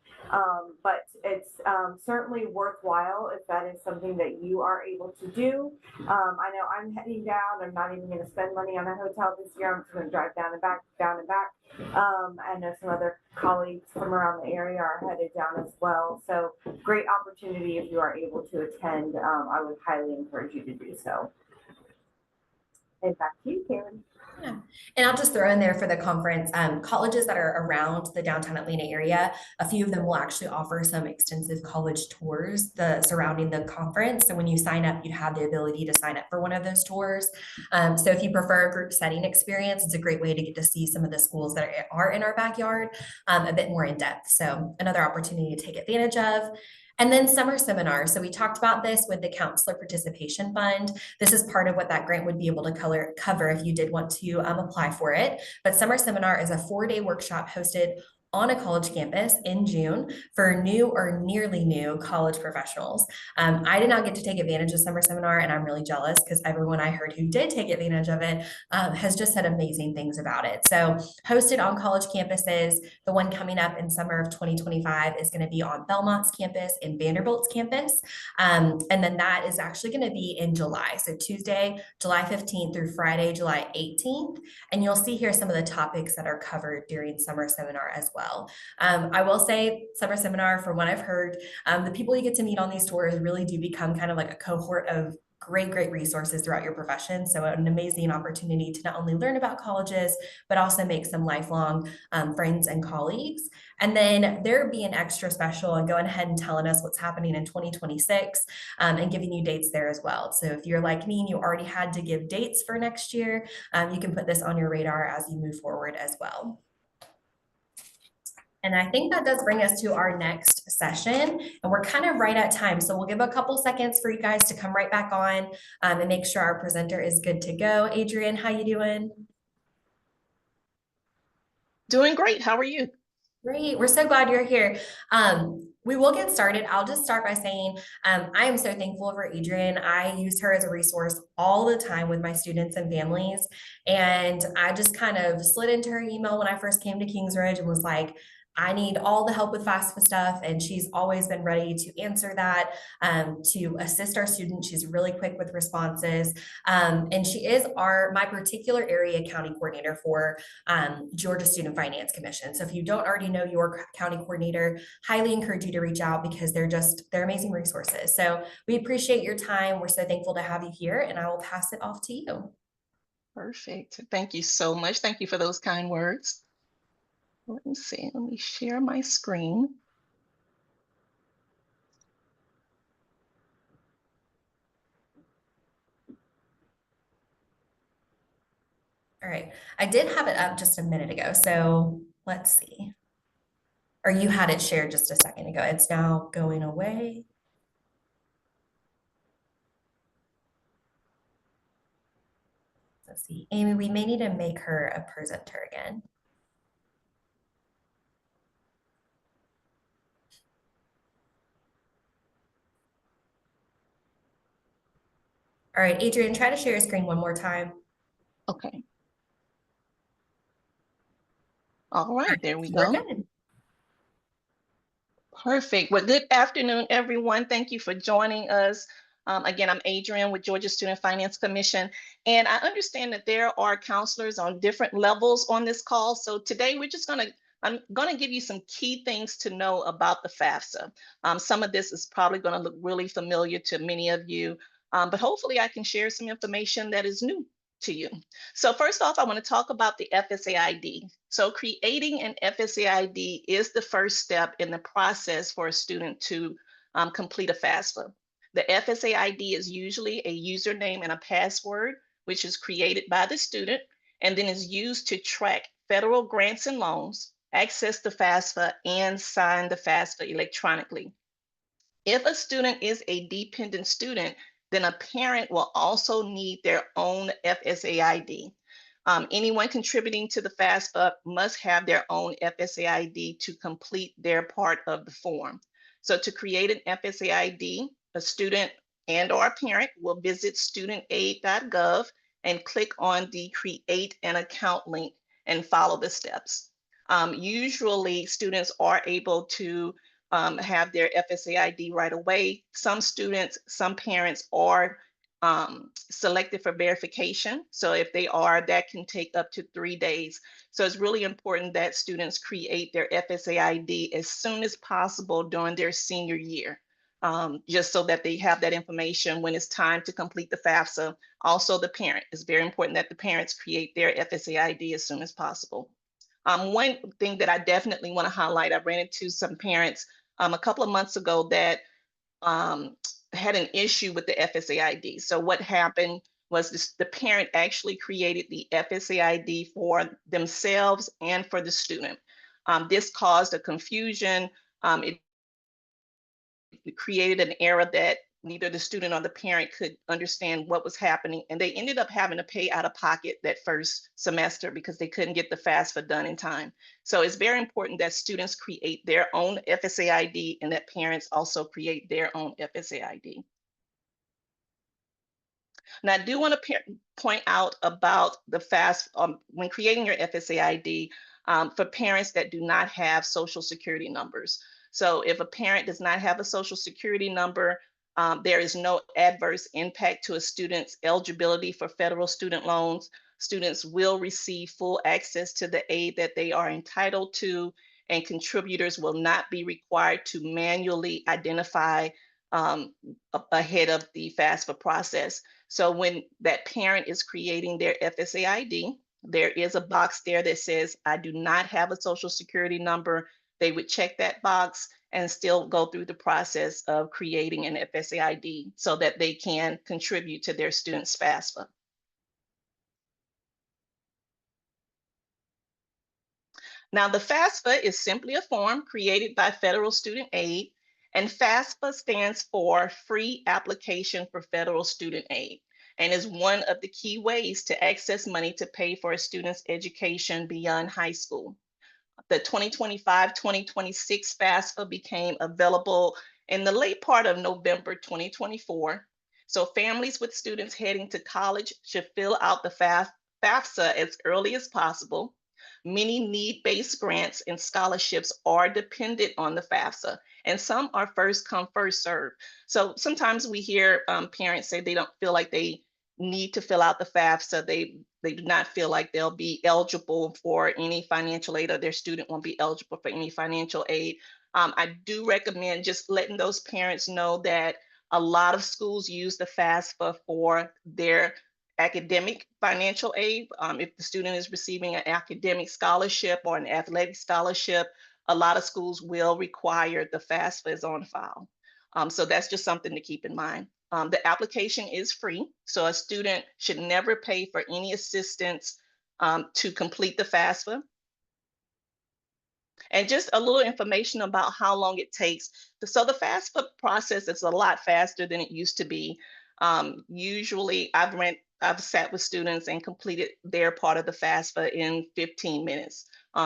A: but it's certainly worthwhile if that is something that you are able to do. I know I'm heading down. I'm not even going to spend money on a hotel this year. I'm just going to drive down and back. I know some other colleagues from around the area are headed down as well. So great opportunity if you are able to attend. I would highly encourage you to do so. And back to you, Karen.
B: Yeah. And I'll just throw in there for the conference, colleges that are around the downtown Atlanta area, a few of them will actually offer some extensive college tours surrounding the conference. So when you sign up, you have the ability to sign up for one of those tours. So if you prefer a group setting experience, it's a great way to get to see some of the schools that are in our backyard a bit more in depth. So another opportunity to take advantage of. And then summer seminars. So we talked about this with the Counselor Participation Fund. This is part of what that grant would be able to cover if you did want to apply for it. But summer seminar is a 4-day workshop hosted on a college campus in June for new or nearly new college professionals. I did not get to take advantage of summer seminar, and I'm really jealous because everyone I heard who did take advantage of it has just said amazing things about it. So hosted on college campuses, the one coming up in summer of 2025 is going to be on Belmont's campus and Vanderbilt's campus. And then that is actually going to be in July. So Tuesday, July 15th through Friday, July 18th. And you'll see here some of the topics that are covered during summer seminar as well. I will say summer seminar, from what I've heard, the people you get to meet on these tours really do become kind of like a cohort of great resources throughout your profession. So an amazing opportunity to not only learn about colleges, but also make some lifelong friends and colleagues. And then there be an extra special and going ahead and telling us what's happening in 2026 and giving you dates there as well. So if you're like me and you already had to give dates for next year, you can put this on your radar as you move forward as well. And I think that does bring us to our next session, and we're kind of right at time. So we'll give a couple seconds for you guys to come right back on and make sure our presenter is good to go. Adrian, how you doing?
G: Doing great. How are you?
B: Great. We're so glad you're here. We will get started. I'll just start by saying I am so thankful for Adrian. I use her as a resource all the time with my students and families. And I just kind of slid into her email when I first came to Kings Ridge and was like, I need all the help with FAFSA stuff. And she's always been ready to answer that, to assist our students. She's really quick with responses. And she is my particular area county coordinator for Georgia Student Finance Commission. So if you don't already know your county coordinator, highly encourage you to reach out because they're amazing resources. So we appreciate your time. We're so thankful to have you here, and I will pass it off to you.
G: Perfect. Thank you so much. Thank you for those kind words. Let me see. Let me share my screen.
B: All right. I did have it up just a minute ago. So let's see. Or you had it shared just a second ago. It's now going away. Let's see. Amy, we may need to make her a presenter again. All right, Adrian, try to share your screen one more time.
G: Okay. All right, there we go.
B: We're good.
G: Perfect. Well, good afternoon, everyone. Thank you for joining us. Again, I'm Adrian with Georgia Student Finance Commission, and I understand that there are counselors on different levels on this call. So today I'm going to give you some key things to know about the FAFSA. Some of this is probably going to look really familiar to many of you, but hopefully I can share some information that is new to you. So first off, I want to talk about the FSA ID. So creating an FSA ID is the first step in the process for a student to complete a FAFSA. The FSA ID is usually a username and a password, which is created by the student and then is used to track federal grants and loans, access the FAFSA, and sign the FAFSA electronically. If a student is a dependent student, then a parent will also need their own FSA ID. Anyone contributing to the FAFSA must have their own FSA ID to complete their part of the form. So to create an FSA ID, a student and or a parent will visit studentaid.gov and click on the Create an Account link and follow the steps. Usually students are able to have their FSA ID right away. Some students, some parents are selected for verification. So if they are, that can take up to 3 days. So it's really important that students create their FSA ID as soon as possible during their senior year, just so that they have that information when it's time to complete the FAFSA. Also the parent, it's very important that the parents create their FSA ID as soon as possible. One thing that I definitely want to highlight, I ran into some parents a couple of months ago that had an issue with the FSA ID. So what happened was the parent actually created the FSA ID for themselves and for the student. This caused a confusion. It created an error that neither the student or the parent could understand what was happening. And they ended up having to pay out of pocket that first semester because they couldn't get the FAFSA done in time. So it's very important that students create their own FSA ID and that parents also create their own FSA ID. Now, I do want to point out about the when creating your FSA ID for parents that do not have social security numbers. So if a parent does not have a social security number, there is no adverse impact to a student's eligibility for federal student loans. Students will receive full access to the aid that they are entitled to, and contributors will not be required to manually identify ahead of the FAFSA process. So when that parent is creating their FSA ID, there is a box there that says, I do not have a social security number. They would check that box and still go through the process of creating an FSA ID so that they can contribute to their students' FAFSA. Now, the FAFSA is simply a form created by Federal Student Aid, and FAFSA stands for Free Application for Federal Student Aid, and is one of the key ways to access money to pay for a student's education beyond high school. The 2025-2026 FAFSA became available in the late part of November 2024. So families with students heading to college should fill out the FAFSA as early as possible. Many need-based grants and scholarships are dependent on the FAFSA, and some are first come, first serve. So sometimes we hear parents say they don't feel like they need to fill out the FAFSA. They do not feel like they'll be eligible for any financial aid, or their student won't be eligible for any financial aid. I do recommend just letting those parents know that a lot of schools use the FAFSA for their academic financial aid. If the student is receiving an academic scholarship or an athletic scholarship, a lot of schools will require the FAFSA is on file. So that's just something to keep in mind. The application is free, so a student should never pay for any assistance to complete the FAFSA. And just a little information about how long it takes. So the FAFSA process is a lot faster than it used to be. Usually I've sat with students and completed their part of the FAFSA in 15 minutes,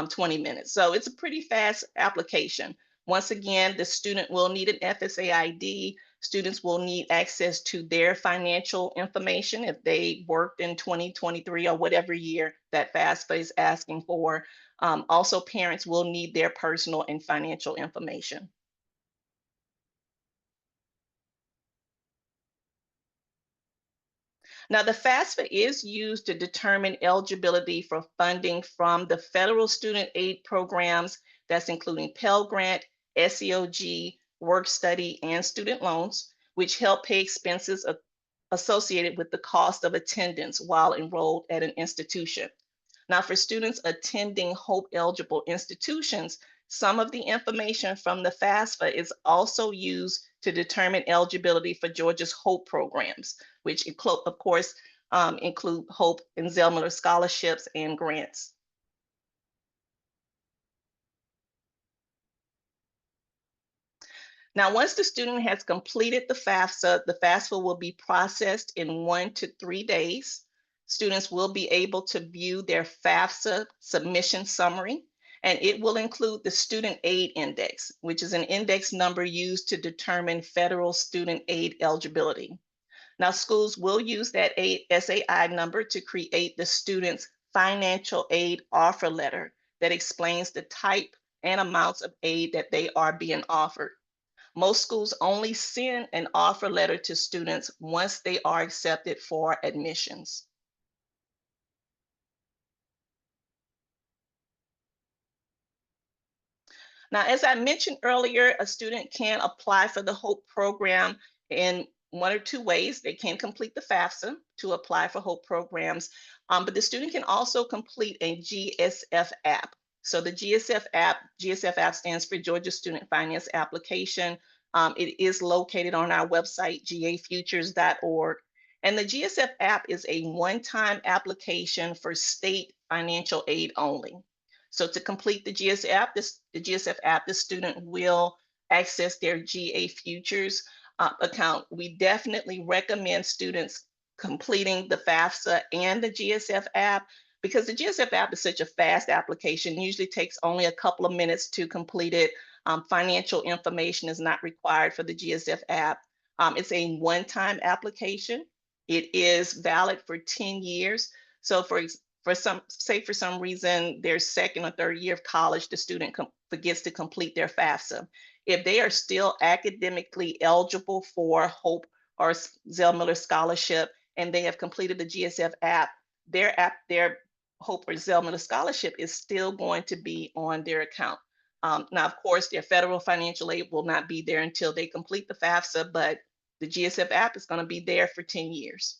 G: 20 minutes. So it's a pretty fast application. Once again, the student will need an FSA ID. Students will need access to their financial information if they worked in 2023 or whatever year that FAFSA is asking for. Also, parents will need their personal and financial information. Now, the FAFSA is used to determine eligibility for funding from the federal student aid programs, that's including Pell Grant, SEOG, work study, and student loans, which help pay expenses associated with the cost of attendance while enrolled at an institution. Now, for students attending HOPE eligible institutions, some of the information from the FAFSA is also used to determine eligibility for Georgia's HOPE programs, which of course include HOPE and Zell-Miller scholarships and grants. Now, once the student has completed the FAFSA will be processed in 1 to 3 days. Students will be able to view their FAFSA submission summary, and it will include the Student Aid Index, which is an index number used to determine federal student aid eligibility. Now, schools will use that SAI number to create the student's financial aid offer letter that explains the type and amounts of aid that they are being offered. Most schools only send an offer letter to students once they are accepted for admissions. Now, as I mentioned earlier, a student can apply for the HOPE program in 1 or 2 ways. They can complete the FAFSA to apply for HOPE programs, but the student can also complete a GSF app. So the GSF app stands for Georgia Student Finance Application. It is located on our website, gafutures.org. And the GSF app is a one-time application for state financial aid only. So to complete the GSF app, the student will access their GA Futures account, we definitely recommend students completing the FAFSA and the GSF app, because the GSF app is such a fast application, usually takes only a couple of minutes to complete it. Financial information is not required for the GSF app. It's a one-time application. It is valid for 10 years. So for some reason, their second or third year of college, the student forgets to complete their FAFSA. If they are still academically eligible for HOPE or Zell Miller Scholarship, and they have completed the GSF app, their HOPE or Zell Miller Scholarship is still going to be on their account. Now, of course, their federal financial aid will not be there until they complete the FAFSA, but the GSF app is going to be there for 10 years.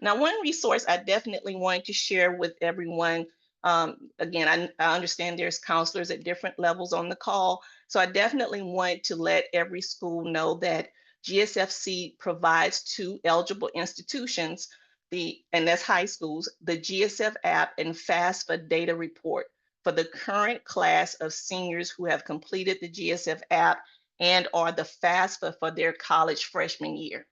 G: Now, one resource I definitely want to share with everyone, again, I understand there's counselors at different levels on the call, so I definitely want to let every school know that GSFC provides to eligible institutions, and that's high schools, the GSF app and FAFSA data report for the current class of seniors who have completed the GSF app and or the FAFSA for their college freshman year.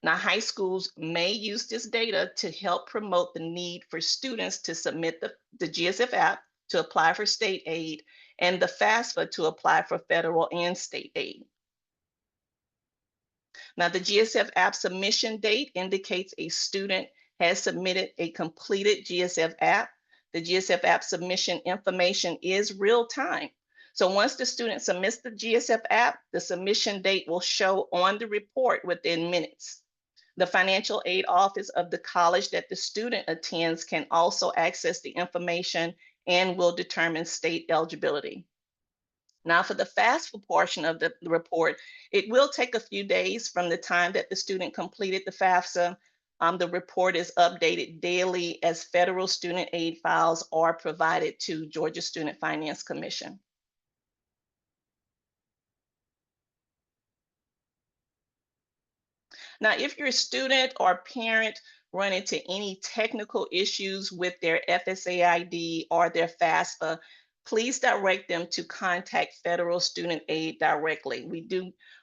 G: Now, high schools may use this data to help promote the need for students to submit the GSF app to apply for state aid and the FAFSA to apply for federal and state aid. Now, the GSF app submission date indicates a student has submitted a completed GSF app. The GSF app submission information is real time. So once the student submits the GSF app, the submission date will show on the report within minutes. The financial aid office of the college that the student attends can also access the information and will determine state eligibility. Now, for the FAFSA portion of the report, it will take a few days from the time that the student completed the FAFSA. The report is updated daily as federal student aid files are provided to Georgia Student Finance Commission. Now, if your student or parent run into any technical issues with their FSA ID or their FAFSA, please direct them to contact Federal Student Aid directly.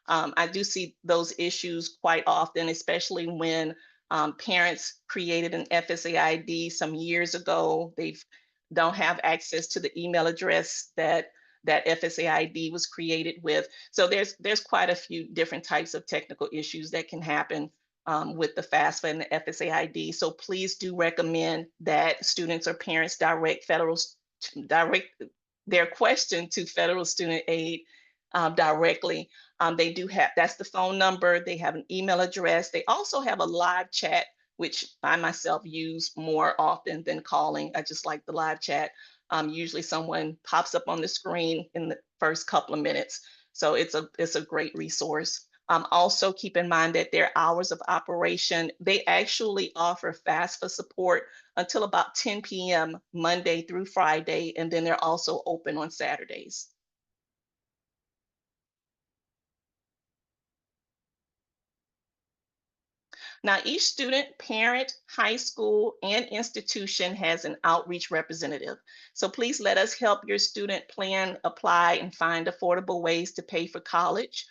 G: I do see those issues quite often, especially when parents created an FSA ID some years ago. They don't have access to the email address that FSA ID was created with. So there's quite a few different types of technical issues that can happen with the FAFSA and the FSA ID. So please do recommend that students or parents direct their question to Federal Student Aid directly. They do have, that's the phone number. They have an email address. They also have a live chat, which I myself use more often than calling. I just like the live chat. Usually someone pops up on the screen in the first couple of minutes. So it's a great resource. Also keep in mind that their hours of operation, they actually offer FAFSA support until about 10 p.m. Monday through Friday, and then they're also open on Saturdays. Now, each student, parent, high school, and institution has an outreach representative. So please let us help your student plan, apply, and find affordable ways to pay for college.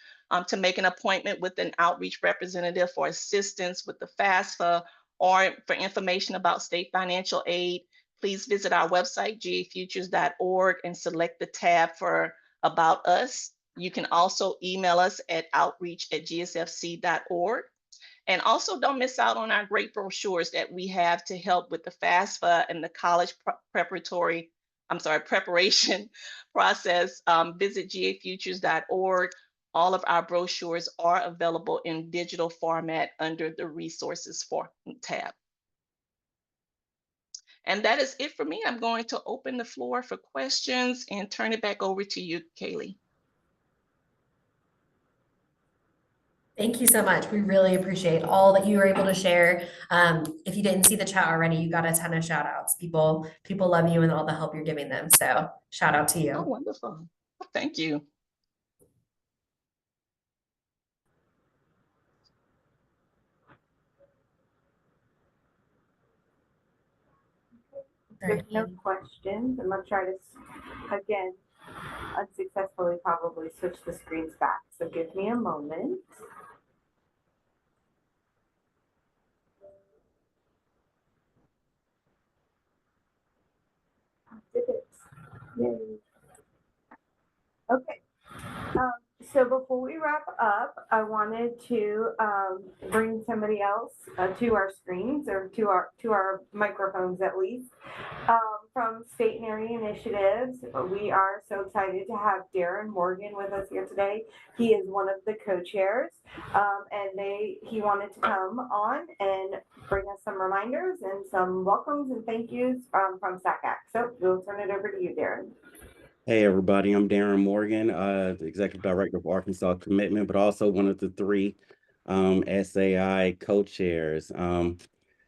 G: To make an appointment with an outreach representative for assistance with the FAFSA or for information about state financial aid, please visit our website, gafutures.org, and select the tab for About Us. You can also email us at outreach@gsfc.org. And also don't miss out on our great brochures that we have to help with the FAFSA and the college preparation process. Visit gafutures.org. All of our brochures are available in digital format under the resources tab. And that is it for me. I'm going to open the floor for questions and turn it back over to you, Kaylee.
B: Thank you so much. We really appreciate all that you were able to share. If you didn't see the chat already, you got a ton of shout outs. People love you and all the help you're giving them. So shout out to you.
G: Oh, wonderful. Thank you.
A: There's no questions. I'm gonna try this again. unsuccessfully probably switch the screens back. So give me a moment. Did it. Yay. Okay. So before we wrap up, I wanted to bring somebody else to our screens, or to our microphones at least, from State and Area Initiatives. We are so excited to have Darren Morgan with us here today. He is one of the co-chairs, and he wanted to come on and bring us some reminders and some welcomes and thank yous from SACAC. So we'll turn it over to you, Darren.
H: Hey everybody, I'm Darren Morgan, the Executive Director of Arkansas Commitment, but also one of the three SAI co-chairs.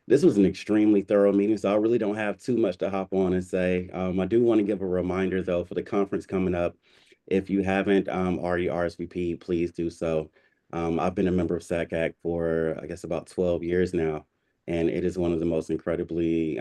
H: This was an extremely thorough meeting, so I really don't have too much to hop on and say. I do want to give a reminder though for the conference coming up. If you haven't already RSVP'd, please do so. I've been a member of SACAC for, I guess, about 12 years now, and it is one of the most incredibly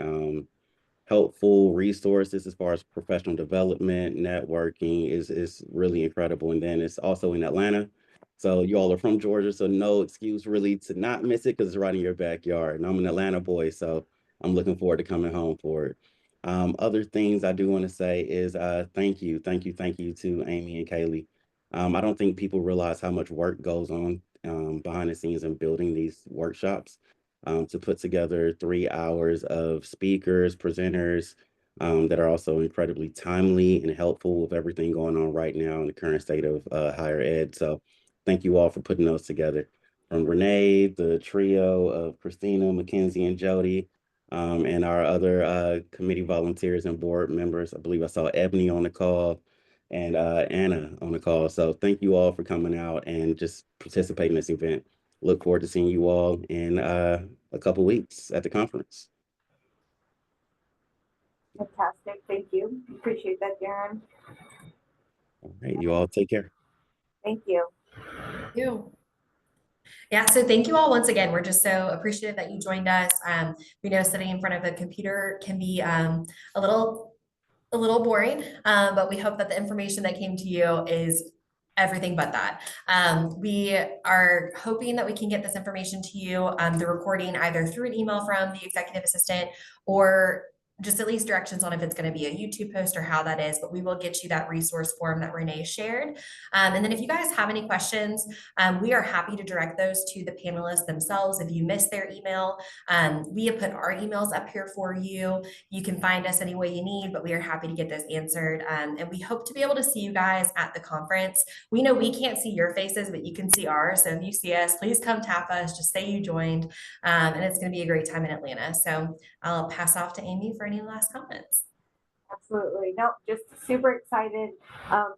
H: helpful resources as far as professional development, networking is really incredible. And then it's also in Atlanta. So you all are from Georgia, so no excuse really to not miss it because it's right in your backyard. And I'm an Atlanta boy, so I'm looking forward to coming home for it. Other things I do want to say is thank you to Amy and Kaylee. I don't think people realize how much work goes on behind the scenes in building these workshops. To put together 3 hours of speakers, presenters that are also incredibly timely and helpful with everything going on right now in the current state of higher ed. So thank you all for putting those together. From Renee, the trio of Christina, Mackenzie, and Jody, and our other committee volunteers and board members. I believe I saw Ebony on the call and Anna on the call. So thank you all for coming out and just participating in this event. Look forward to seeing you all in a couple weeks at the conference.
A: Fantastic. Thank you. Appreciate that, Darren.
H: All right. You all take care.
A: Thank you.
B: Thank you. Yeah, so thank you all once again. We're just so appreciative that you joined us. We know sitting in front of a computer can be a little boring, but we hope that the information that came to you is everything but that. We are hoping that we can get this information to you, the recording, either through an email from the executive assistant or just at least directions on if it's going to be a YouTube post or how that is, but we will get you that resource form that Renee shared. And then if you guys have any questions, we are happy to direct those to the panelists themselves. If you missed their email, we have put our emails up here for you. You can find us any way you need, but we are happy to get those answered. And we hope to be able to see you guys at the conference. We know we can't see your faces, but you can see ours. So if you see us, please come tap us, just say you joined. And it's going to be a great time in Atlanta. So I'll pass off to Amy for any last comments.
A: Absolutely. No, just super excited.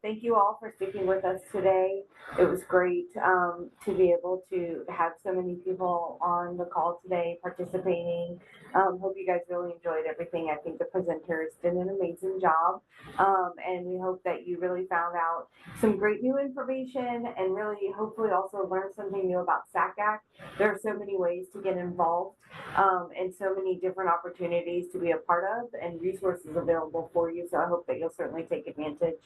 A: Thank you all for sticking with us today. It was great to be able to have so many people on the call today participating. Hope you guys really enjoyed everything. I think the presenters did an amazing job. And we hope that you really found out some great new information and really hopefully also learned something new about SACAC. There are so many ways to get involved and so many different opportunities to be a part of and resources available for you. So I hope that you'll certainly take advantage.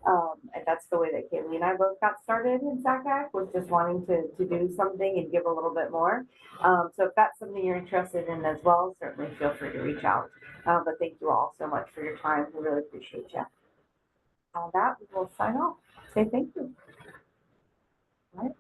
A: And that's the way that Kaylee and I both got started in SACAC, was just wanting to do something and give a little bit more. So if that's something you're interested in as well, certainly feel free to reach out. But thank you all so much for your time. We really appreciate you. On that, we will sign off. Say thank you. All right.